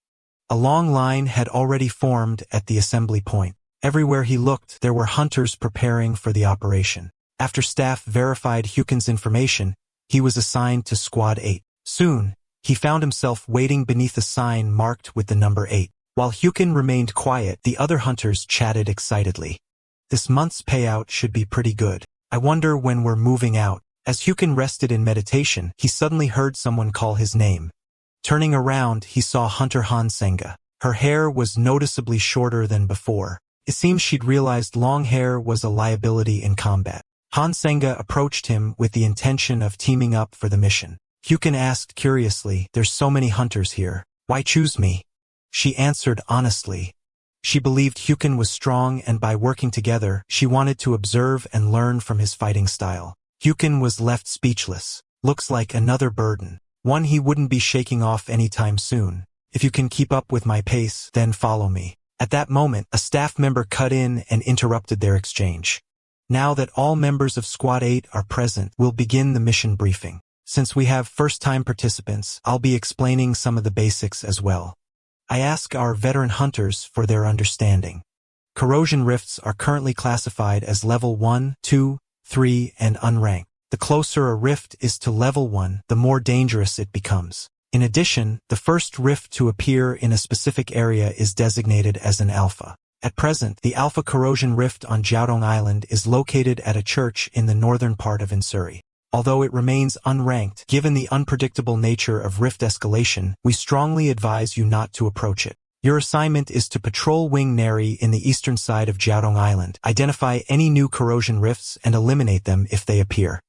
A long line had already formed at the assembly point. Everywhere he looked, there were hunters preparing for the operation. After staff verified Hukin's information, he was assigned to Squad 8. Soon, he found himself waiting beneath a sign marked with the number 8. While Hukin remained quiet, the other hunters chatted excitedly. This month's payout should be pretty good. I wonder when we're moving out. As Hukin rested in meditation, he suddenly heard someone call his name. Turning around, he saw Hunter Han Senga. Her hair was noticeably shorter than before. It seems she'd realized long hair was a liability in combat. Han Senga approached him with the intention of teaming up for the mission. Hukin asked curiously, "There's so many hunters here. Why choose me?" She answered honestly. She believed Hukin was strong, and by working together, she wanted to observe and learn from his fighting style. Hukin was left speechless. Looks like another burden. One he wouldn't be shaking off anytime soon. If you can keep up with my pace, then follow me. At that moment, a staff member cut in and interrupted their exchange. Now that all members of Squad 8 are present, we'll begin the mission briefing. Since we have first-time participants, I'll be explaining some of the basics as well. I ask our veteran hunters for their understanding. Corrosion rifts are currently classified as level 1, 2, 3, and unranked. The closer a rift is to level 1, the more dangerous it becomes. In addition, the first rift to appear in a specific area is designated as an alpha. At present, the alpha corrosion rift on Jiaodong Island is located at a church in the northern part of Insuri. Although it remains unranked, given the unpredictable nature of rift escalation, we strongly advise you not to approach it. Your assignment is to patrol Wing Neri in the eastern side of Jiaodong Island, identify any new corrosion rifts, and eliminate them if they appear.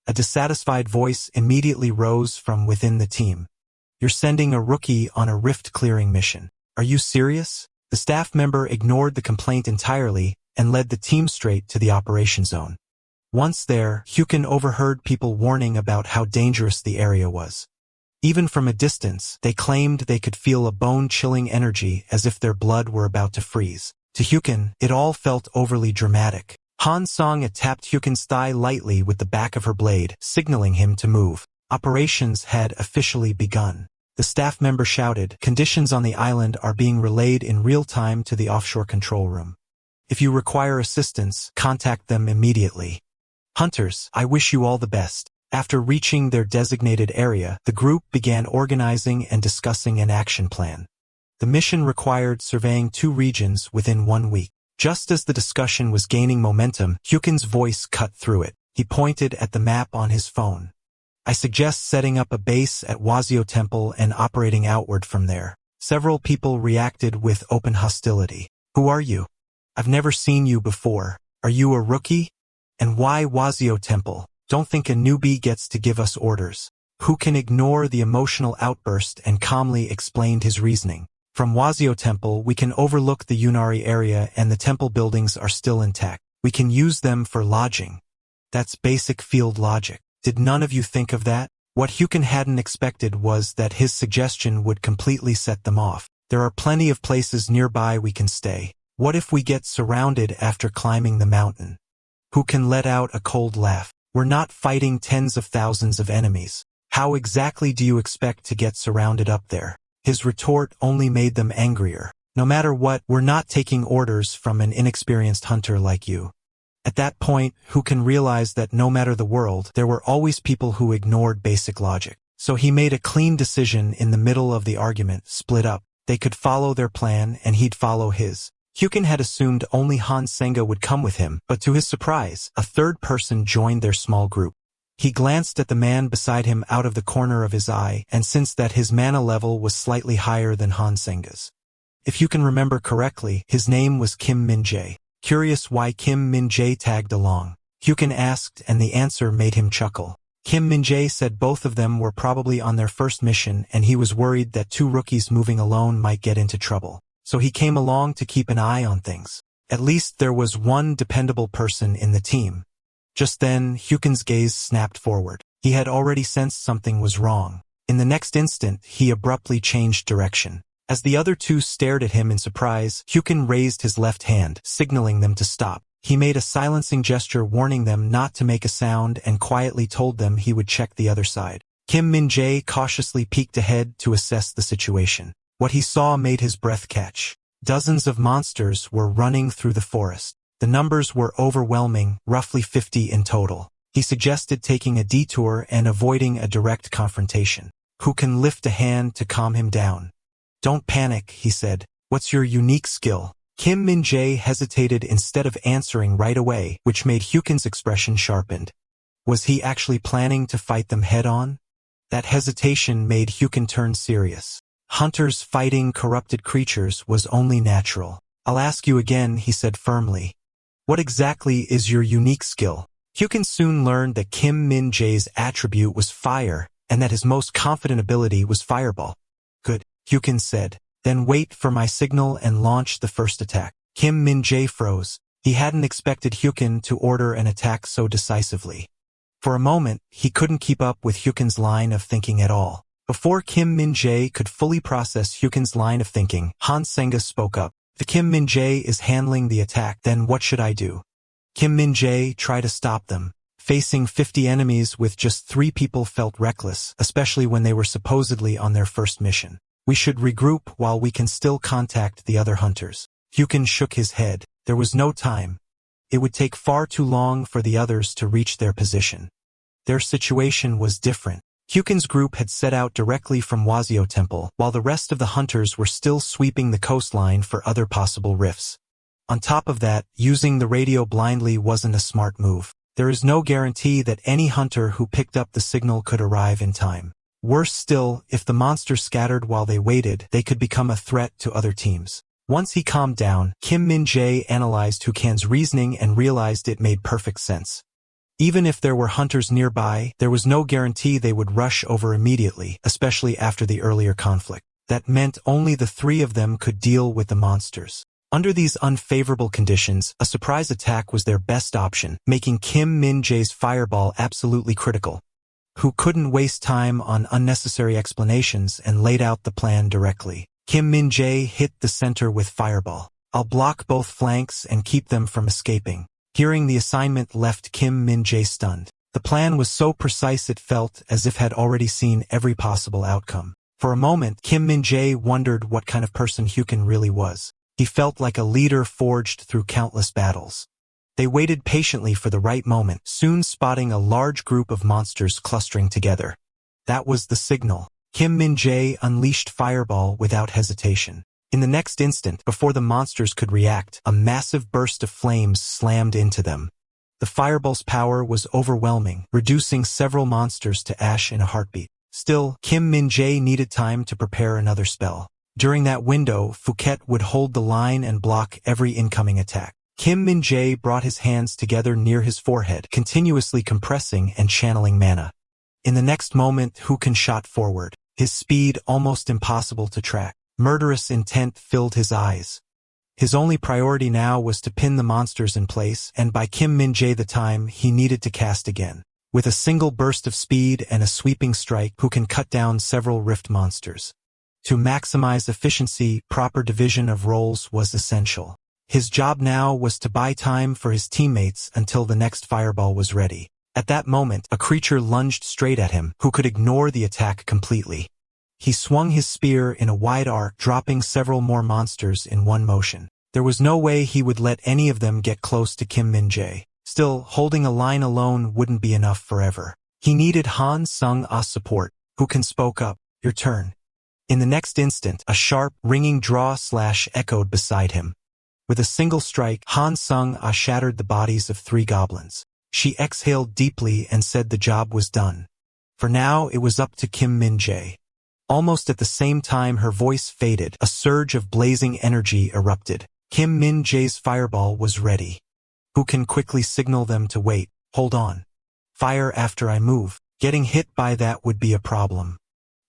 A dissatisfied voice immediately rose from within the team. You're sending a rookie on a rift-clearing mission. Are you serious? The staff member ignored the complaint entirely and led the team straight to the operation zone. Once there, Hukin overheard people warning about how dangerous the area was. Even from a distance, they claimed they could feel a bone-chilling energy as if their blood were about to freeze. To Hukin, it all felt overly dramatic. Han Song tapped Hukin's thigh lightly with the back of her blade, signaling him to move. Operations had officially begun. The staff member shouted, "Conditions on the island are being relayed in real time to the offshore control room. If you require assistance, contact them immediately." Hunters, I wish you all the best. After reaching their designated area, the group began organizing and discussing an action plan. The mission required surveying 2 regions within 1 week. Just as the discussion was gaining momentum, Hukin's voice cut through it. He pointed at the map on his phone. I suggest setting up a base at Wazio Temple and operating outward from there. Several people reacted with open hostility. Who are you? I've never seen you before. Are you a rookie? And why Wazio Temple? Don't think a newbie gets to give us orders. Hukin ignored the emotional outburst and calmly explained his reasoning. From Wazio Temple, we can overlook the Yunari area and the temple buildings are still intact. We can use them for lodging. That's basic field logic. Did none of you think of that? What Hukin hadn't expected was that his suggestion would completely set them off. There are plenty of places nearby we can stay. What if we get surrounded after climbing the mountain? Hukin let out a cold laugh. We're not fighting tens of thousands of enemies. How exactly do you expect to get surrounded up there? His retort only made them angrier. No matter what, we're not taking orders from an inexperienced hunter like you. At that point, Hukin realized that no matter the world, there were always people who ignored basic logic. So he made a clean decision in the middle of the argument, split up. They could follow their plan and he'd follow his. Hukin had assumed only Han Senga would come with him, but to his surprise, a third person joined their small group. He glanced at the man beside him out of the corner of his eye and sensed that his mana level was slightly higher than Han Senga's. If you can remember correctly, his name was Kim Min-jae. Curious why Kim Min-jae tagged along. Hukin asked and the answer made him chuckle. Kim Min-jae said both of them were probably on their first mission and he was worried that two rookies moving alone might get into trouble. So he came along to keep an eye on things. At least there was one dependable person in the team. Just then, Hukin's gaze snapped forward. He had already sensed something was wrong. In the next instant, he abruptly changed direction. As the other two stared at him in surprise, Hukin raised his left hand, signaling them to stop. He made a silencing gesture warning them not to make a sound and quietly told them he would check the other side. Kim Min-jae cautiously peeked ahead to assess the situation. What he saw made his breath catch. Dozens of monsters were running through the forest. The numbers were overwhelming, roughly 50 in total. He suggested taking a detour and avoiding a direct confrontation. Hukin lifted a hand to calm him down. "Don't panic," he said. "What's your unique skill?" Kim Min-jae hesitated instead of answering right away, which made Hukin's expression sharpened. Was he actually planning to fight them head-on? That hesitation made Hukin turn serious. Hunters fighting corrupted creatures was only natural. "I'll ask you again," he said firmly. "What exactly is your unique skill?" Hukin soon learned that Kim Min-jae's attribute was fire, and that his most confident ability was fireball. "Good," Hukin said. "Then wait for my signal and launch the first attack." Kim Min-jae froze. He hadn't expected Hukin to order an attack so decisively. For a moment, he couldn't keep up with Hukin's line of thinking at all. Before Kim Min-jae could fully process Hukin's line of thinking, Han Senga spoke up. "If Kim Min-jae is handling the attack, then what should I do?" Kim Min-jae tried to stop them. Facing 50 enemies with just 3 people felt reckless, especially when they were supposedly on their first mission. "We should regroup while we can still contact the other hunters." Hukin shook his head. There was no time. It would take far too long for the others to reach their position. Their situation was different. Hukin's group had set out directly from Wazio Temple, while the rest of the hunters were still sweeping the coastline for other possible rifts. On top of that, using the radio blindly wasn't a smart move. There is no guarantee that any hunter who picked up the signal could arrive in time. Worse still, if the monsters scattered while they waited, they could become a threat to other teams. Once he calmed down, Kim Min-jae analyzed Hukin's reasoning and realized it made perfect sense. Even if there were hunters nearby, there was no guarantee they would rush over immediately, especially after the earlier conflict. That meant only the 3 of them could deal with the monsters. Under these unfavorable conditions, a surprise attack was their best option, making Kim Min-jae's fireball absolutely critical. Who couldn't waste time on unnecessary explanations and laid out the plan directly. Kim Min-jae hit the center with fireball. "I'll block both flanks and keep them from escaping." Hearing the assignment left Kim Min-jae stunned. The plan was so precise it felt as if had already seen every possible outcome. For a moment, Kim Min-jae wondered what kind of person Hukin really was. He felt like a leader forged through countless battles. They waited patiently for the right moment, soon spotting a large group of monsters clustering together. That was the signal. Kim Min-jae unleashed fireball without hesitation. In the next instant, before the monsters could react, a massive burst of flames slammed into them. The fireball's power was overwhelming, reducing several monsters to ash in a heartbeat. Still, Kim Min-jae needed time to prepare another spell. During that window, Phuket would hold the line and block every incoming attack. Kim Min-jae brought his hands together near his forehead, continuously compressing and channeling mana. In the next moment, Hukin shot forward, his speed almost impossible to track. Murderous intent filled his eyes. His only priority now was to pin the monsters in place, and by Kim Min-jae the time he needed to cast again. With a single burst of speed and a sweeping strike, Hukin cut down several rift monsters. To maximize efficiency, proper division of roles was essential. His job now was to buy time for his teammates until the next fireball was ready. At that moment, a creature lunged straight at him, who could ignore the attack completely. He swung his spear in a wide arc, dropping several more monsters in one motion. There was no way he would let any of them get close to Kim Min-jae. Still, holding a line alone wouldn't be enough forever. He needed Han Sung-a's support. Who can spoke up? Your turn. In the next instant, a sharp, ringing draw/slash echoed beside him. With a single strike, Han Sung-a shattered the bodies of 3 goblins. She exhaled deeply and said the job was done. For now, it was up to Kim Min-jae. Almost at the same time her voice faded, a surge of blazing energy erupted. Kim Min-jae's fireball was ready. Who can quickly signal them to wait? Hold on. Fire after I move. Getting hit by that would be a problem.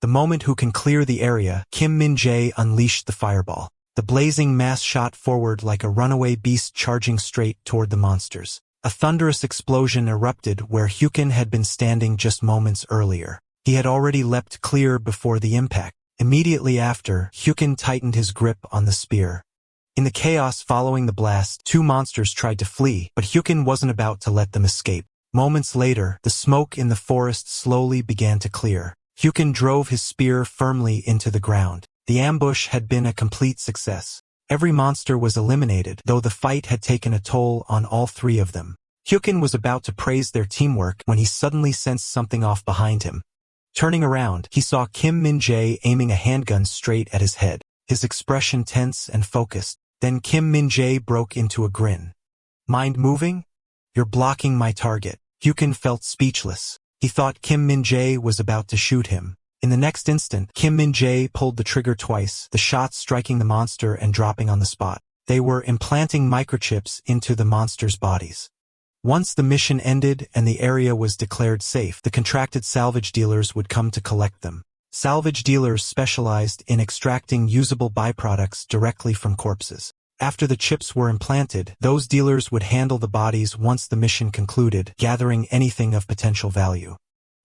The moment who can clear the area, Kim Min-jae unleashed the fireball. The blazing mass shot forward like a runaway beast charging straight toward the monsters. A thunderous explosion erupted where Hyukin had been standing just moments earlier. He had already leapt clear before the impact. Immediately after, Hyukin tightened his grip on the spear. In the chaos following the blast, 2 monsters tried to flee, but Hyukin wasn't about to let them escape. Moments later, the smoke in the forest slowly began to clear. Hyukin drove his spear firmly into the ground. The ambush had been a complete success. Every monster was eliminated, though the fight had taken a toll on all 3 of them. Hyukin was about to praise their teamwork when he suddenly sensed something off behind him. Turning around, he saw Kim Min-jae aiming a handgun straight at his head, his expression tense and focused. Then Kim Min-jae broke into a grin. Mind moving? You're blocking my target. Hyukin felt speechless. He thought Kim Min-jae was about to shoot him. In the next instant, Kim Min-jae pulled the trigger twice, the shots striking the monster and dropping on the spot. They were implanting microchips into the monsters' bodies. Once the mission ended and the area was declared safe, the contracted salvage dealers would come to collect them. Salvage dealers specialized in extracting usable byproducts directly from corpses. After the chips were implanted, those dealers would handle the bodies once the mission concluded, gathering anything of potential value.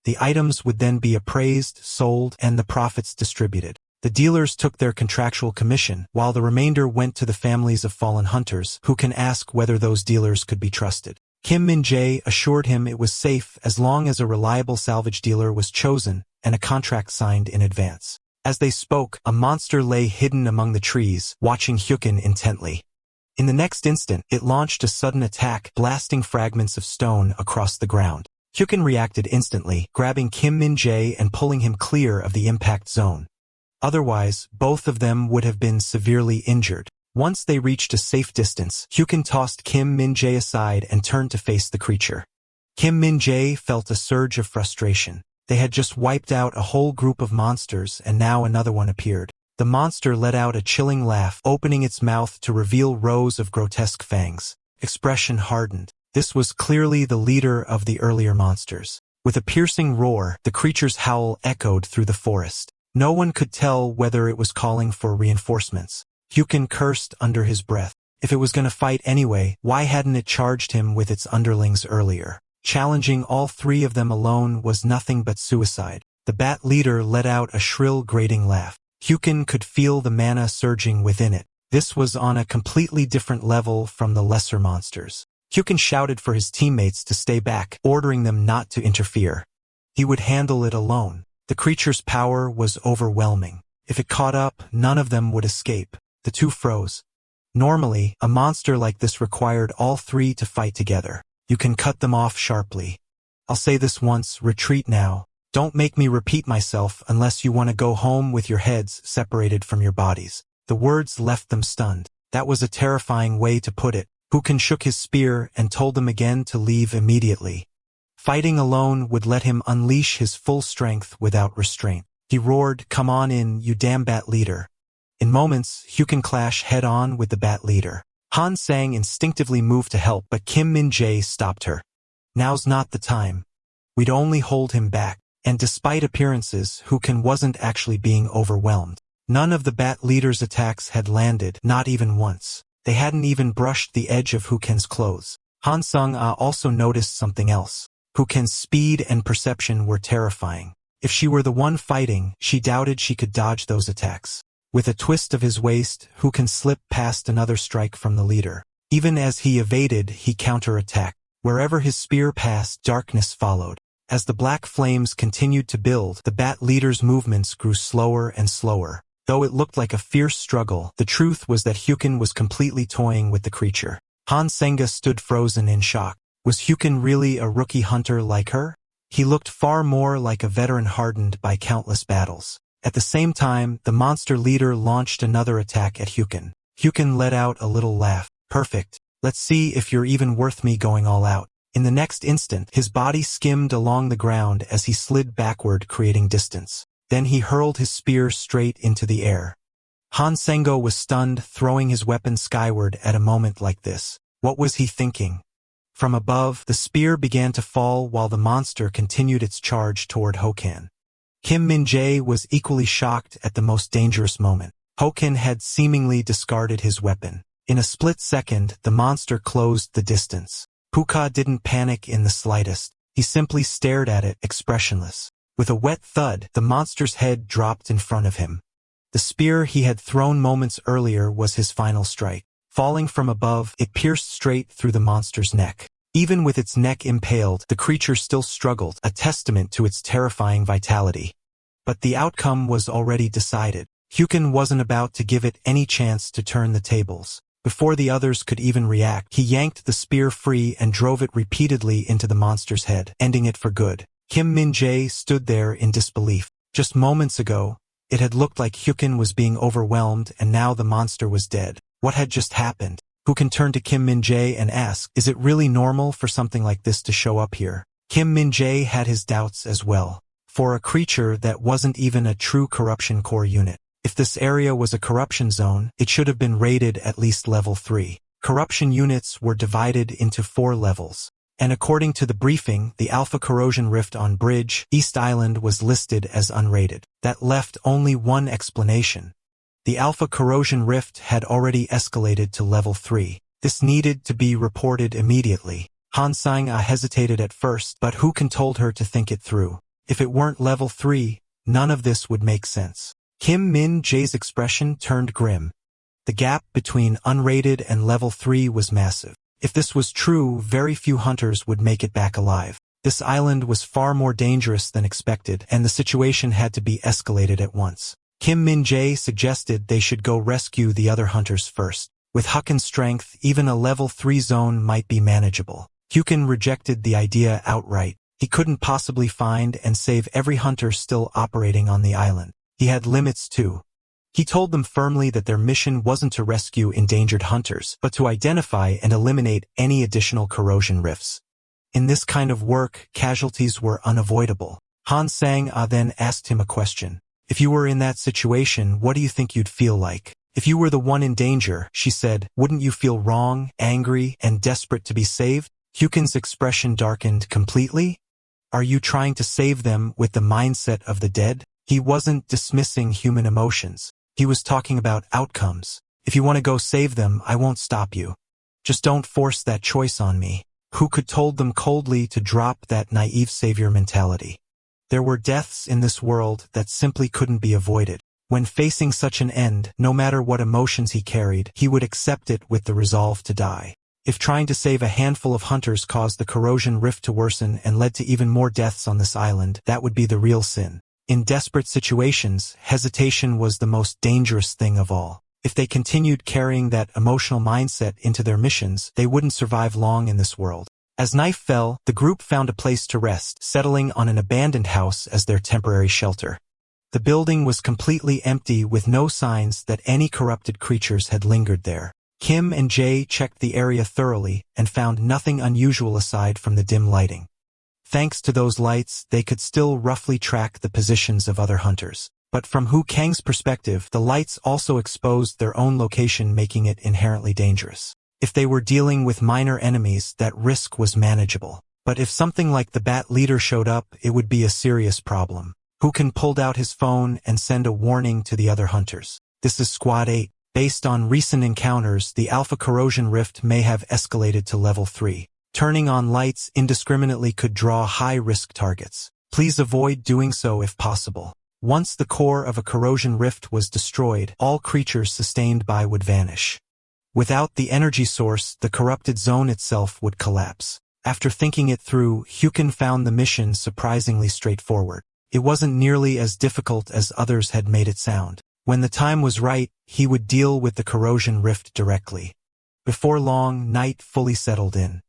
The items would then be appraised, sold, and the profits distributed. The dealers took their contractual commission, while the remainder went to the families of fallen hunters, who can ask whether those dealers could be trusted. Kim Min-jae assured him it was safe as long as a reliable salvage dealer was chosen and a contract signed in advance. As they spoke, a monster lay hidden among the trees, watching Hyukin intently. In the next instant, it launched a sudden attack, blasting fragments of stone across the ground. Hyukin reacted instantly, grabbing Kim Min-jae and pulling him clear of the impact zone. Otherwise, both of them would have been severely injured. Once they reached a safe distance, Hyukin tossed Kim Min-jae aside and turned to face the creature. Kim Min-jae felt a surge of frustration. They had just wiped out a whole group of monsters and now another one appeared. The monster let out a chilling laugh, opening its mouth to reveal rows of grotesque fangs. Expression hardened. This was clearly the leader of the earlier monsters. With a piercing roar, the creature's howl echoed through the forest. No one could tell whether it was calling for reinforcements. Hyukin cursed under his breath. If it was going to fight anyway, why hadn't it charged him with its underlings earlier? Challenging all 3 of them alone was nothing but suicide. The bat leader let out a shrill grating laugh. Hyukin could feel the mana surging within it. This was on a completely different level from the lesser monsters. Hyukin shouted for his teammates to stay back, ordering them not to interfere. He would handle it alone. The creature's power was overwhelming. If it caught up, none of them would escape. The 2 froze. Normally, a monster like this required all 3 to fight together. You can cut them off sharply. I'll say this once, retreat now. Don't make me repeat myself unless you want to go home with your heads separated from your bodies. The words left them stunned. That was a terrifying way to put it. Hyukin shook his spear and told them again to leave immediately. Fighting alone would let him unleash his full strength without restraint. He roared, "Come on in, you damn bat leader." In moments, Hyukin clashed head-on with the bat leader. Han Sang instinctively moved to help, but Kim Min-jae stopped her. Now's not the time. We'd only hold him back. And despite appearances, Hyukin wasn't actually being overwhelmed. None of the bat leader's attacks had landed, not even once. They hadn't even brushed the edge of Hyukin's clothes. Han Sung-a also noticed something else. Hyukin's speed and perception were terrifying. If she were the one fighting, she doubted she could dodge those attacks. With a twist of his waist, Hyukin slipped past another strike from the leader. Even as he evaded, he counterattacked. Wherever his spear passed, darkness followed. As the black flames continued to build, the bat leader's movements grew slower and slower. Though it looked like a fierce struggle, the truth was that Hyukin was completely toying with the creature. Han Senga stood frozen in shock. Was Hyukin really a rookie hunter like her? He looked far more like a veteran hardened by countless battles. At the same time, the monster leader launched another attack at Hyukin. Hyukin let out a little laugh. Perfect. Let's see if you're even worth me going all out. In the next instant, his body skimmed along the ground as he slid backward, creating distance. Then he hurled his spear straight into the air. Han Sengo was stunned, throwing his weapon skyward at a moment like this. What was he thinking? From above, the spear began to fall while the monster continued its charge toward Hokan. Kim Min-jae was equally shocked at the most dangerous moment. Hokan had seemingly discarded his weapon. In a split second, the monster closed the distance. Puka didn't panic in the slightest. He simply stared at it, expressionless. With a wet thud, the monster's head dropped in front of him. The spear he had thrown moments earlier was his final strike. Falling from above, it pierced straight through the monster's neck. Even with its neck impaled, the creature still struggled, a testament to its terrifying vitality. But the outcome was already decided. Hyukin wasn't about to give it any chance to turn the tables. Before the others could even react, he yanked the spear free and drove it repeatedly into the monster's head, ending it for good. Kim Min-jae stood there in disbelief. Just moments ago, it had looked like Hyukin was being overwhelmed, and now the monster was dead. What had just happened? Hyukin turned to Kim Min-jae and asked, "Is it really normal for something like this to show up here?" Kim Min-jae had his doubts as well. For a creature that wasn't even a true corruption core unit. If this area was a corruption zone, it should have been rated at least level 3. Corruption units were divided into 4 levels. And according to the briefing, the Alpha Corrosion Rift on Bridge, East Island was listed as unrated. That left only one explanation. The Alpha Corrosion Rift had already escalated to level 3. This needed to be reported immediately. Han Sang-a hesitated at first, but Hyukin told her to think it through. If it weren't level 3, none of this would make sense. Kim Min-jae's expression turned grim. The gap between unrated and level 3 was massive. If this was true, very few hunters would make it back alive. This island was far more dangerous than expected, and the situation had to be escalated at once. Kim Min-jae suggested they should go rescue the other hunters first. With Hyukin's strength, even a level 3 zone might be manageable. Hyukin rejected the idea outright. He couldn't possibly find and save every hunter still operating on the island. He had limits too. He told them firmly that their mission wasn't to rescue endangered hunters, but to identify and eliminate any additional corrosion rifts. In this kind of work, casualties were unavoidable. Han Sang-a then asked him a question. "If you were in that situation, what do you think you'd feel like? If you were the one in danger," she said, "wouldn't you feel wrong, angry, and desperate to be saved?" Hyukin's expression darkened completely. "Are you trying to save them with the mindset of the dead?" He wasn't dismissing human emotions. He was talking about outcomes. "If you want to go save them, I won't stop you. Just don't force that choice on me." Hyukin told them coldly to drop that naive savior mentality. There were deaths in this world that simply couldn't be avoided. When facing such an end, no matter what emotions he carried, he would accept it with the resolve to die. If trying to save a handful of hunters caused the corrosion rift to worsen and led to even more deaths on this island, that would be the real sin. In desperate situations, hesitation was the most dangerous thing of all. If they continued carrying that emotional mindset into their missions, they wouldn't survive long in this world. As night fell, the group found a place to rest, settling on an abandoned house as their temporary shelter. The building was completely empty with no signs that any corrupted creatures had lingered there. Kim and Jae checked the area thoroughly and found nothing unusual aside from the dim lighting. Thanks to those lights, they could still roughly track the positions of other hunters. But from Hu Kang's perspective, the lights also exposed their own location, making it inherently dangerous. If they were dealing with minor enemies, that risk was manageable. But if something like the Bat Leader showed up, it would be a serious problem. Hu Kang pulled out his phone and sent a warning to the other hunters. "This is Squad 8. Based on recent encounters, the Alpha Corrosion Rift may have escalated to level 3. Turning on lights indiscriminately could draw high-risk targets. Please avoid doing so if possible. Once the core of a corrosion rift was destroyed, all creatures sustained by would vanish. Without the energy source, the corrupted zone itself would collapse. After thinking it through, Hyukin found the mission surprisingly straightforward. It wasn't nearly as difficult as others had made it sound. When the time was right, he would deal with the corrosion rift directly. Before long, night fully settled in.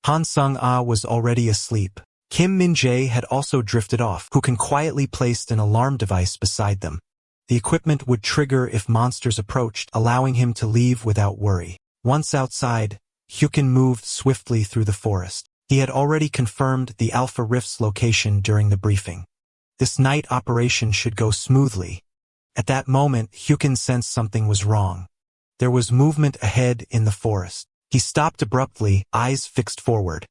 Han Sung-ah was already asleep. Kim Min-jae had also drifted off. Hyukin quietly placed an alarm device beside them. The equipment would trigger if monsters approached, allowing him to leave without worry. Once outside, Hyukin moved swiftly through the forest. He had already confirmed the Alpha Rift's location during the briefing. This night operation should go smoothly. At that moment, Hyukin sensed something was wrong. There was movement ahead in the forest. He stopped abruptly, eyes fixed forward.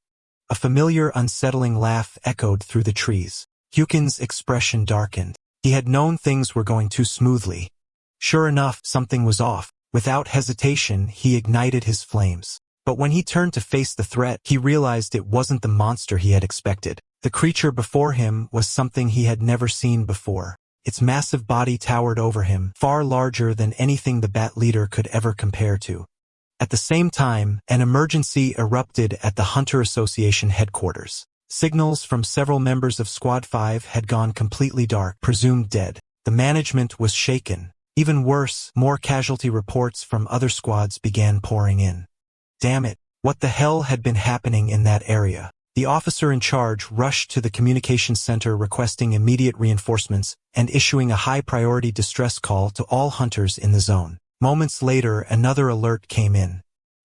A familiar, unsettling laugh echoed through the trees. Hyukin's expression darkened. He had known things were going too smoothly. Sure enough, something was off. Without hesitation, he ignited his flames. But when he turned to face the threat, he realized it wasn't the monster he had expected. The creature before him was something he had never seen before. Its massive body towered over him, far larger than anything the Bat Leader could ever compare to. At the same time, an emergency erupted at the Hunter Association headquarters. Signals from several members of Squad 5 had gone completely dark, presumed dead. The management was shaken. Even worse, more casualty reports from other squads began pouring in. Damn it, what the hell had been happening in that area? The officer in charge rushed to the communications center requesting immediate reinforcements and issuing a high-priority distress call to all hunters in the zone. Moments later, another alert came in.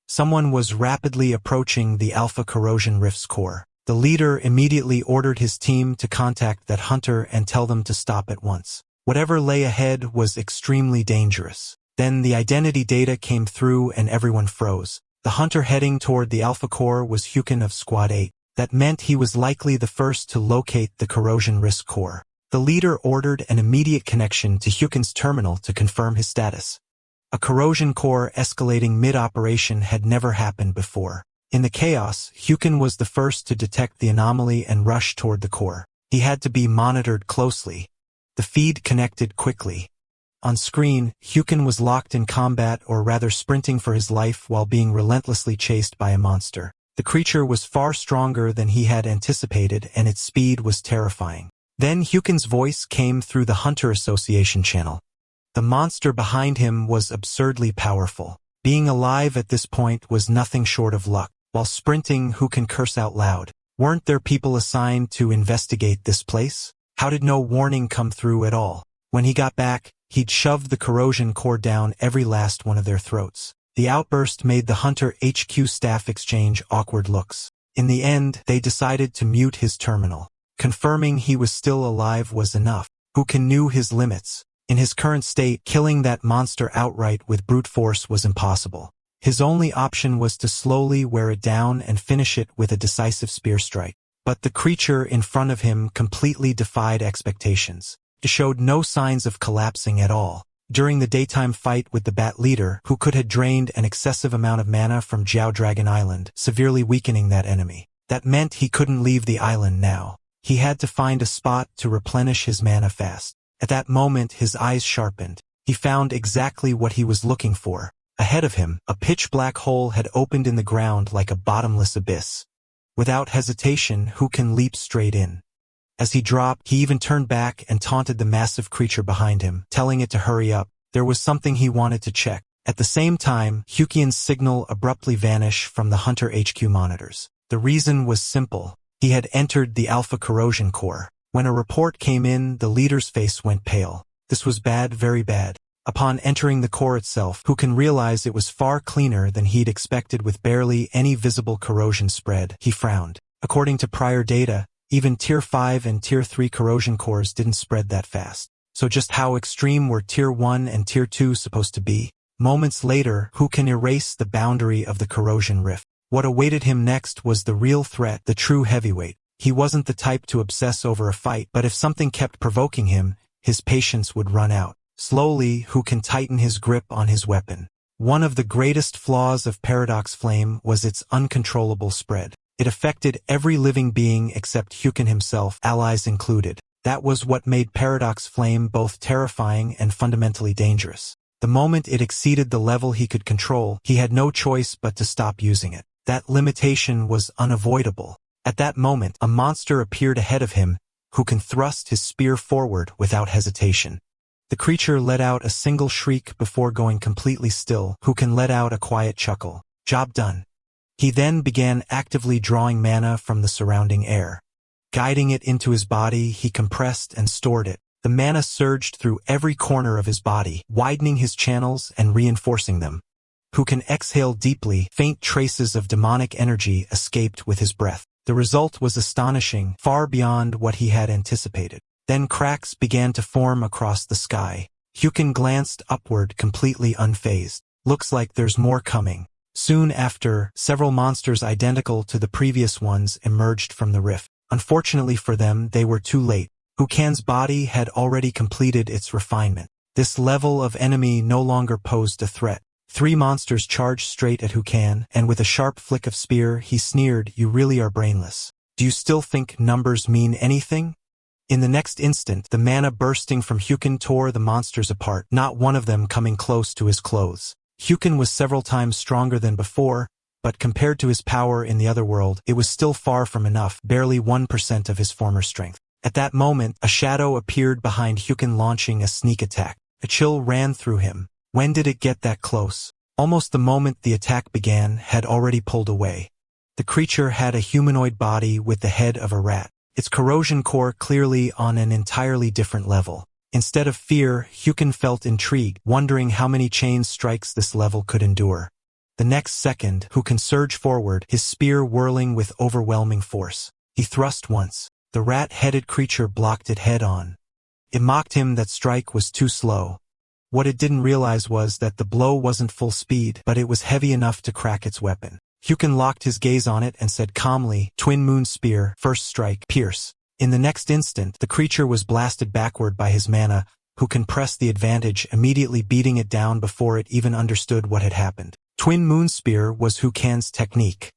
Someone was rapidly approaching the Alpha Corrosion Rift's core. The leader immediately ordered his team to contact that hunter and tell them to stop at once. Whatever lay ahead was extremely dangerous. Then the identity data came through and everyone froze. The hunter heading toward the Alpha Core was Hyukin of Squad 8. That meant he was likely the first to locate the corrosion risk core. The leader ordered an immediate connection to Hyukin's terminal to confirm his status. A corrosion core escalating mid-operation had never happened before. In the chaos, Hyukin was the first to detect the anomaly and rush toward the core. He had to be monitored closely. The feed connected quickly. On screen, Hyukin was locked in combat, or rather sprinting for his life while being relentlessly chased by a monster. The creature was far stronger than he had anticipated, and its speed was terrifying. Then Hyukin's voice came through the Hunter Association channel. The monster behind him was absurdly powerful. Being alive at this point was nothing short of luck. While sprinting, Hyukin cursed out loud. Weren't there people assigned to investigate this place? How did no warning come through at all? When he got back, he'd shoved the corrosion core down every last one of their throats. The outburst made the Hunter HQ staff exchange awkward looks. In the end, they decided to mute his terminal. Confirming he was still alive was enough. Hyukin knew his limits. In his current state, killing that monster outright with brute force was impossible. His only option was to slowly wear it down and finish it with a decisive spear strike. But the creature in front of him completely defied expectations. It showed no signs of collapsing at all. During the daytime fight with the Bat Leader, Hyukin had drained an excessive amount of mana from Jiao Dragon Island, severely weakening that enemy. That meant he couldn't leave the island now. He had to find a spot to replenish his mana fast. At that moment, his eyes sharpened. He found exactly what he was looking for. Ahead of him, a pitch-black hole had opened in the ground like a bottomless abyss. Without hesitation, Hyukin leaped straight in. As he dropped, he even turned back and taunted the massive creature behind him, telling it to hurry up. There was something he wanted to check. At the same time, Hyukin's signal abruptly vanished from the Hunter HQ monitors. The reason was simple. He had entered the Alpha Corrosion Core. When a report came in, the leader's face went pale. This was bad, very bad. Upon entering the core itself, Hyukin realized it was far cleaner than he'd expected with barely any visible corrosion spread. He frowned. According to prior data, even Tier 5 and Tier 3 corrosion cores didn't spread that fast. So just how extreme were Tier 1 and Tier 2 supposed to be? Moments later, Hyukin erased the boundary of the corrosion rift. What awaited him next was the real threat, the true heavyweight. He wasn't the type to obsess over a fight, but if something kept provoking him, his patience would run out. Slowly, Hyukin tightened his grip on his weapon. One of the greatest flaws of Paradox Flame was its uncontrollable spread. It affected every living being except Hyukin himself, allies included. That was what made Paradox Flame both terrifying and fundamentally dangerous. The moment it exceeded the level he could control, he had no choice but to stop using it. That limitation was unavoidable. At that moment, a monster appeared ahead of him, who can thrust his spear forward without hesitation. The creature let out a single shriek before going completely still, who can let out a quiet chuckle. Job done. He then began actively drawing mana from the surrounding air. Guiding it into his body, he compressed and stored it. The mana surged through every corner of his body, widening his channels and reinforcing them. Who can exhale deeply, faint traces of demonic energy escaped with his breath. The result was astonishing, far beyond what he had anticipated. Then cracks began to form across the sky. Hyukin glanced upward, completely unfazed. Looks like there's more coming. Soon after, several monsters identical to the previous ones emerged from the rift. Unfortunately for them, they were too late. Hukan's body had already completed its refinement. This level of enemy no longer posed a threat. 3 monsters charged straight at Hukan, and with a sharp flick of spear, he sneered, "You really are brainless. Do you still think numbers mean anything?" In the next instant, the mana bursting from Hyukin tore the monsters apart, not one of them coming close to his clothes. Hyukin was several times stronger than before, but compared to his power in the other world, it was still far from enough, barely 1% of his former strength. At that moment, a shadow appeared behind Hyukin, launching a sneak attack. A chill ran through him. When did it get that close? Almost the moment the attack began, had already pulled away. The creature had a humanoid body with the head of a rat. Its corrosion core clearly on an entirely different level. Instead of fear, Hyukin felt intrigue, wondering how many chain strikes this level could endure. The next second, Hyukin surged forward, his spear whirling with overwhelming force. He thrust once. The rat-headed creature blocked it head-on. It mocked him that strike was too slow. What it didn't realize was that the blow wasn't full speed, but it was heavy enough to crack its weapon. Hyukin locked his gaze on it and said calmly, "Twin Moon Spear, first strike, pierce." In the next instant, the creature was blasted backward by his mana. Hyukin pressed the advantage, immediately beating it down before it even understood what had happened. Twin Moon Spear was Hukan's technique.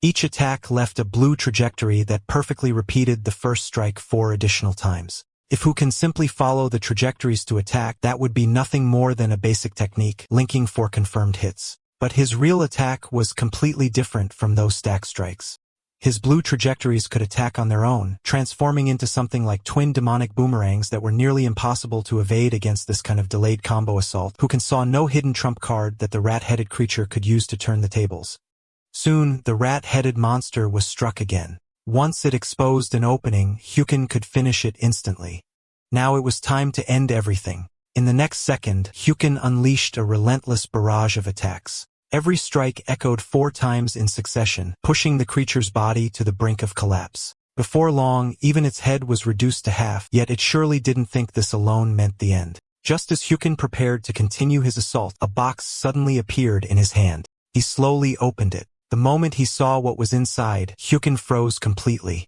Each attack left a blue trajectory that perfectly repeated the first strike 4 additional times. If Hyukin simply follow the trajectories to attack, that would be nothing more than a basic technique, linking for confirmed hits. But his real attack was completely different from those stack strikes. His blue trajectories could attack on their own, transforming into something like twin demonic boomerangs that were nearly impossible to evade against this kind of delayed combo assault. Hyukin saw no hidden trump card that the rat-headed creature could use to turn the tables. Soon, the rat-headed monster was struck again. Once it exposed an opening, Hyukin could finish it instantly. Now it was time to end everything. In the next second, Hyukin unleashed a relentless barrage of attacks. Every strike echoed 4 times in succession, pushing the creature's body to the brink of collapse. Before long, even its head was reduced to half, yet it surely didn't think this alone meant the end. Just as Hyukin prepared to continue his assault, a box suddenly appeared in his hand. He slowly opened it. The moment he saw what was inside, Hyukin froze completely.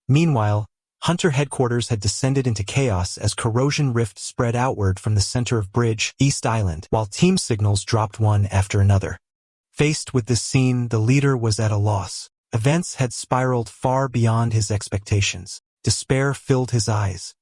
Meanwhile, Hunter headquarters had descended into chaos as corrosion rift spread outward from the center of Bridge, East Island, while team signals dropped one after another. Faced with this scene, the leader was at a loss. Events had spiraled far beyond his expectations. Despair filled his eyes.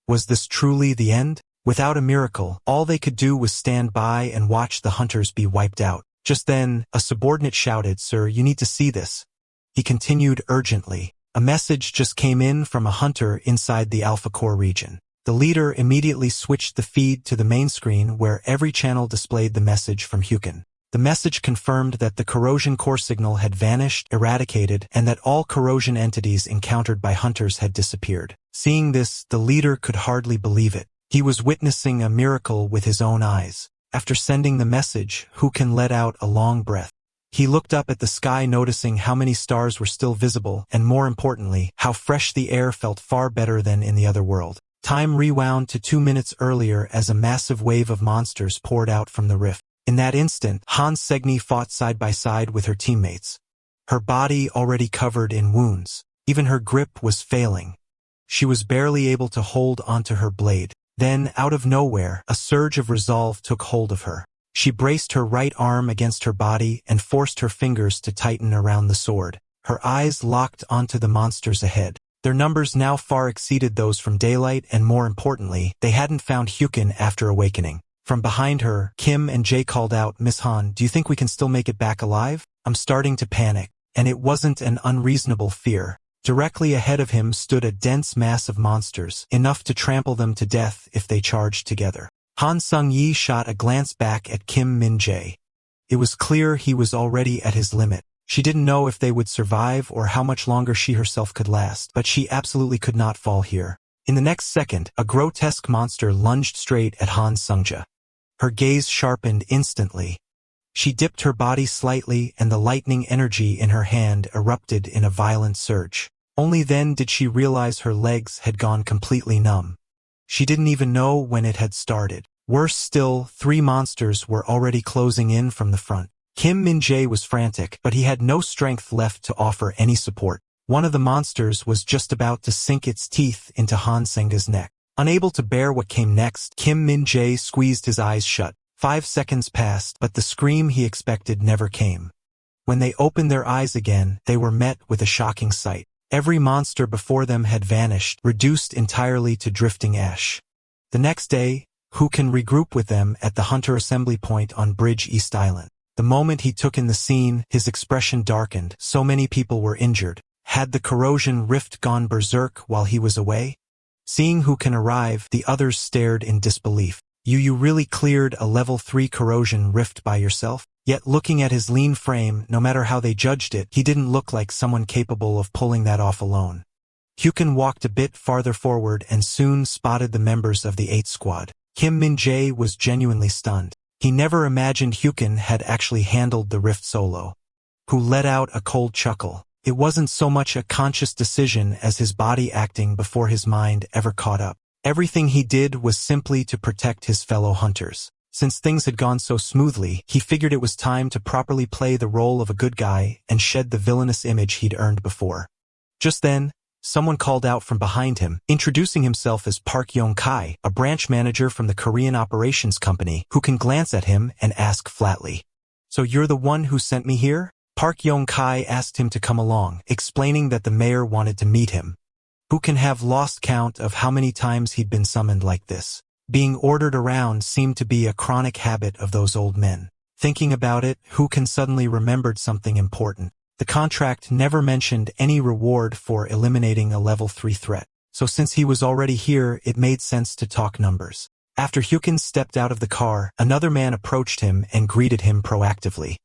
Was this truly the end? Without a miracle, all they could do was stand by and watch the hunters be wiped out. Just then, a subordinate shouted, "Sir, you need to see this." He continued urgently. A message just came in from a hunter inside the Alpha Core region. The leader immediately switched the feed to the main screen where every channel displayed the message from Hyukin. The message confirmed that the corrosion core signal had vanished, eradicated, and that all corrosion entities encountered by hunters had disappeared. Seeing this, the leader could hardly believe it. He was witnessing a miracle with his own eyes. After sending the message, Hyukin let out a long breath. He looked up at the sky, noticing how many stars were still visible, and more importantly, how fresh the air felt, far better than in the other world. Time rewound to 2 minutes earlier as a massive wave of monsters poured out from the rift. In that instant, Han Segni fought side by side with her teammates. Her body already covered in wounds. Even her grip was failing. She was barely able to hold onto her blade. Then, out of nowhere, a surge of resolve took hold of her. She braced her right arm against her body and forced her fingers to tighten around the sword. Her eyes locked onto the monsters ahead. Their numbers now far exceeded those from daylight, and more importantly, they hadn't found Hyukin after awakening. From behind her, Kim and Jay called out, "Miss Han, do you think we can still make it back alive? I'm starting to panic." And it wasn't an unreasonable fear. Directly ahead of him stood a dense mass of monsters, enough to trample them to death if they charged together. Han Sung-yi shot a glance back at Kim Min-jae. It was clear he was already at his limit. She didn't know if they would survive or how much longer she herself could last, but she absolutely could not fall here. In the next second, a grotesque monster lunged straight at Han Sung-jae. Her gaze sharpened instantly. She dipped her body slightly and the lightning energy in her hand erupted in a violent surge. Only then did she realize her legs had gone completely numb. She didn't even know when it had started. Worse still, 3 monsters were already closing in from the front. Kim Min-jae was frantic, but he had no strength left to offer any support. One of the monsters was just about to sink its teeth into Han Sung-jae's neck. Unable to bear what came next, Kim Min-jae squeezed his eyes shut. 5 seconds passed, but the scream he expected never came. When they opened their eyes again, they were met with a shocking sight. Every monster before them had vanished, reduced entirely to drifting ash. The next day, Who can regroup with them at the Hunter Assembly Point on Bridge East Island. The moment he took in the scene, his expression darkened. So many people were injured. Had the corrosion rift gone berserk while he was away? Seeing Who can arrive, the others stared in disbelief. You really cleared a level 3 corrosion rift by yourself? Yet looking at his lean frame, no matter how they judged it, he didn't look like someone capable of pulling that off alone. Hyukin walked a bit farther forward and soon spotted the members of the 8 squad. Kim Min-jae was genuinely stunned. He never imagined Hyukin had actually handled the rift solo. Who let out a cold chuckle. It wasn't so much a conscious decision as his body acting before his mind ever caught up. Everything he did was simply to protect his fellow hunters. Since things had gone so smoothly, he figured it was time to properly play the role of a good guy and shed the villainous image he'd earned before. Just then, someone called out from behind him, introducing himself as Park Yong-kai, a branch manager from the Korean Operations Company, who can glance at him and ask flatly, "So you're the one who sent me here?" Park Yong-kai asked him to come along, explaining that the mayor wanted to meet him. Who can have lost count of how many times he'd been summoned like this? Being ordered around seemed to be a chronic habit of those old men. Thinking about it, Who can suddenly remembered something important. The contract never mentioned any reward for eliminating a level 3 threat. So since he was already here, it made sense to talk numbers. After Hyukin stepped out of the car, another man approached him and greeted him proactively.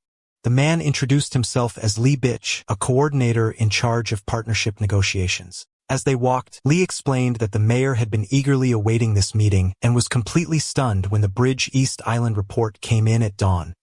The man introduced himself as Lee Bitch, a coordinator in charge of partnership negotiations. As they walked, Lee explained that the mayor had been eagerly awaiting this meeting and was completely stunned when the Bridge East Island report came in at dawn.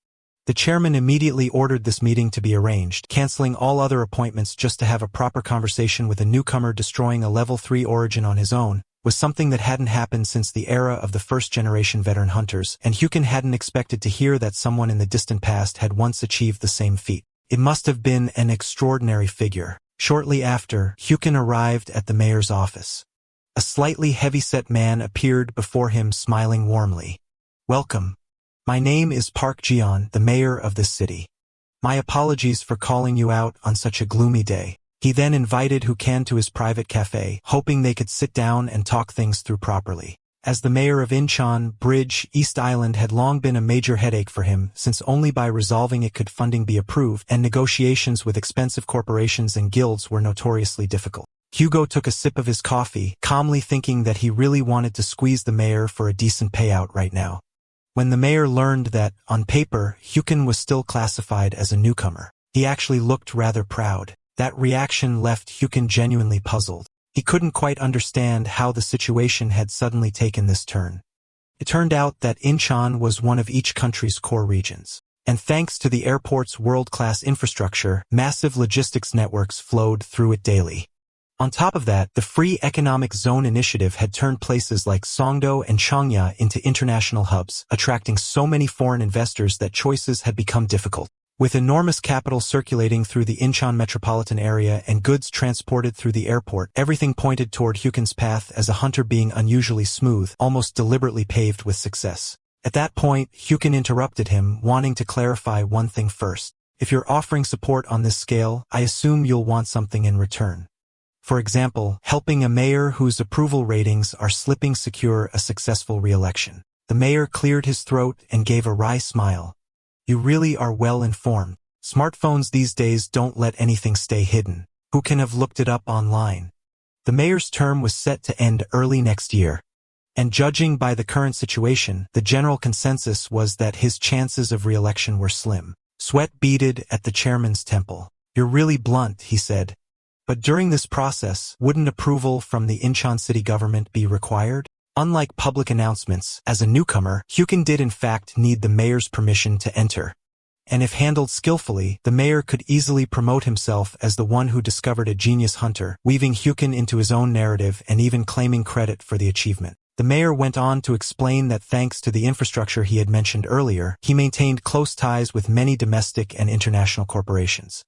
The chairman immediately ordered this meeting to be arranged, canceling all other appointments just to have a proper conversation with a newcomer. Destroying a level 3 origin on his own was something that hadn't happened since the era of the first-generation veteran hunters, and Hyukin hadn't expected to hear that someone in the distant past had once achieved the same feat. It must have been an extraordinary figure. Shortly after, Hyukin arrived at the mayor's office. A slightly heavy-set man appeared before him, smiling warmly. "Welcome. My name is Park Jian, the mayor of this city. My apologies for calling you out on such a gloomy day." He then invited Hyukin to his private cafe, hoping they could sit down and talk things through properly. As the mayor of Incheon, Bridge East Island had long been a major headache for him, since only by resolving it could funding be approved, and negotiations with expensive corporations and guilds were notoriously difficult. Hugo took a sip of his coffee, calmly thinking that he really wanted to squeeze the mayor for a decent payout right now. When the mayor learned that, on paper, Hyukin was still classified as a newcomer, he actually looked rather proud. That reaction left Hyukin genuinely puzzled. He couldn't quite understand how the situation had suddenly taken this turn. It turned out that Incheon was one of each country's core regions. And thanks to the airport's world-class infrastructure, massive logistics networks flowed through it daily. On top of that, the Free Economic Zone initiative had turned places like Songdo and Changya into international hubs, attracting so many foreign investors that choices had become difficult. With enormous capital circulating through the Incheon metropolitan area and goods transported through the airport, everything pointed toward Hyukin's path as a hunter being unusually smooth, almost deliberately paved with success. At that point, Hyukin interrupted him, wanting to clarify one thing first. "If you're offering support on this scale, I assume you'll want something in return. For example, helping a mayor whose approval ratings are slipping secure a successful re-election." The mayor cleared his throat and gave a wry smile. "You really are well informed. Smartphones these days don't let anything stay hidden. Who can have looked it up online? The mayor's term was set to end early next year. And judging by the current situation, the general consensus was that his chances of re-election were slim. Sweat beaded at the chairman's temple. "You're really blunt," he said. "But during this process, wouldn't approval from the Incheon city government be required?" Unlike public announcements, as a newcomer, Hyukin did in fact need the mayor's permission to enter. And if handled skillfully, the mayor could easily promote himself as the one who discovered a genius hunter, weaving Hyukin into his own narrative and even claiming credit for the achievement. The mayor went on to explain that thanks to the infrastructure he had mentioned earlier, he maintained close ties with many domestic and international corporations.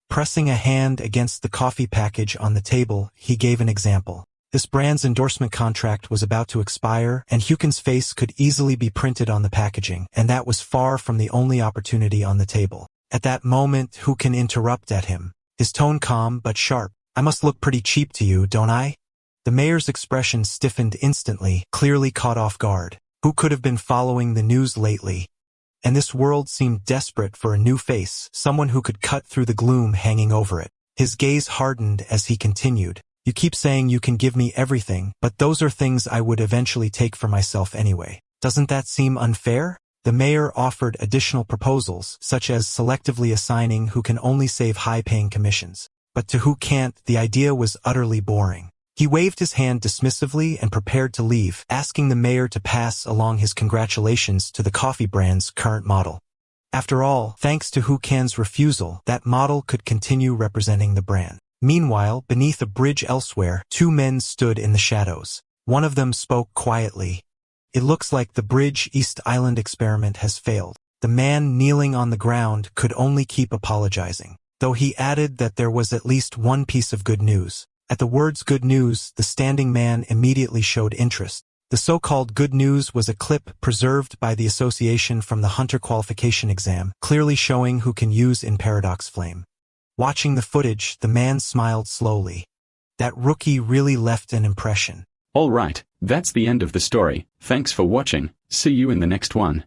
Pressing a hand against the coffee package on the table, he gave an example. This brand's endorsement contract was about to expire, and Hyukin's face could easily be printed on the packaging, and that was far from the only opportunity on the table. At that moment, who can interrupt at him? His tone calm but sharp. "I must look pretty cheap to you, don't I?" The mayor's expression stiffened instantly, clearly caught off guard. Who could have been following the news lately? And this world seemed desperate for a new face, someone who could cut through the gloom hanging over it. His gaze hardened as he continued. "You keep saying you can give me everything, but those are things I would eventually take for myself anyway. Doesn't that seem unfair?" The mayor offered additional proposals, such as selectively assigning who can only save high-paying commissions. But to who can't, the idea was utterly boring. He waved his hand dismissively and prepared to leave, asking the mayor to pass along his congratulations to the coffee brand's current model. After all, thanks to Hu Can's refusal, that model could continue representing the brand. Meanwhile, beneath a bridge elsewhere, two men stood in the shadows. One of them spoke quietly. "It looks like the Bridge East Island experiment has failed." The man kneeling on the ground could only keep apologizing, though he added that there was at least one piece of good news. At the words "good news," the standing man immediately showed interest. The so-called good news was a clip preserved by the association from the Hunter qualification exam, clearly showing who can use in Paradox Flame. Watching the footage, the man smiled slowly. That rookie really left an impression. Alright, that's the end of the story. Thanks for watching. See you in the next one.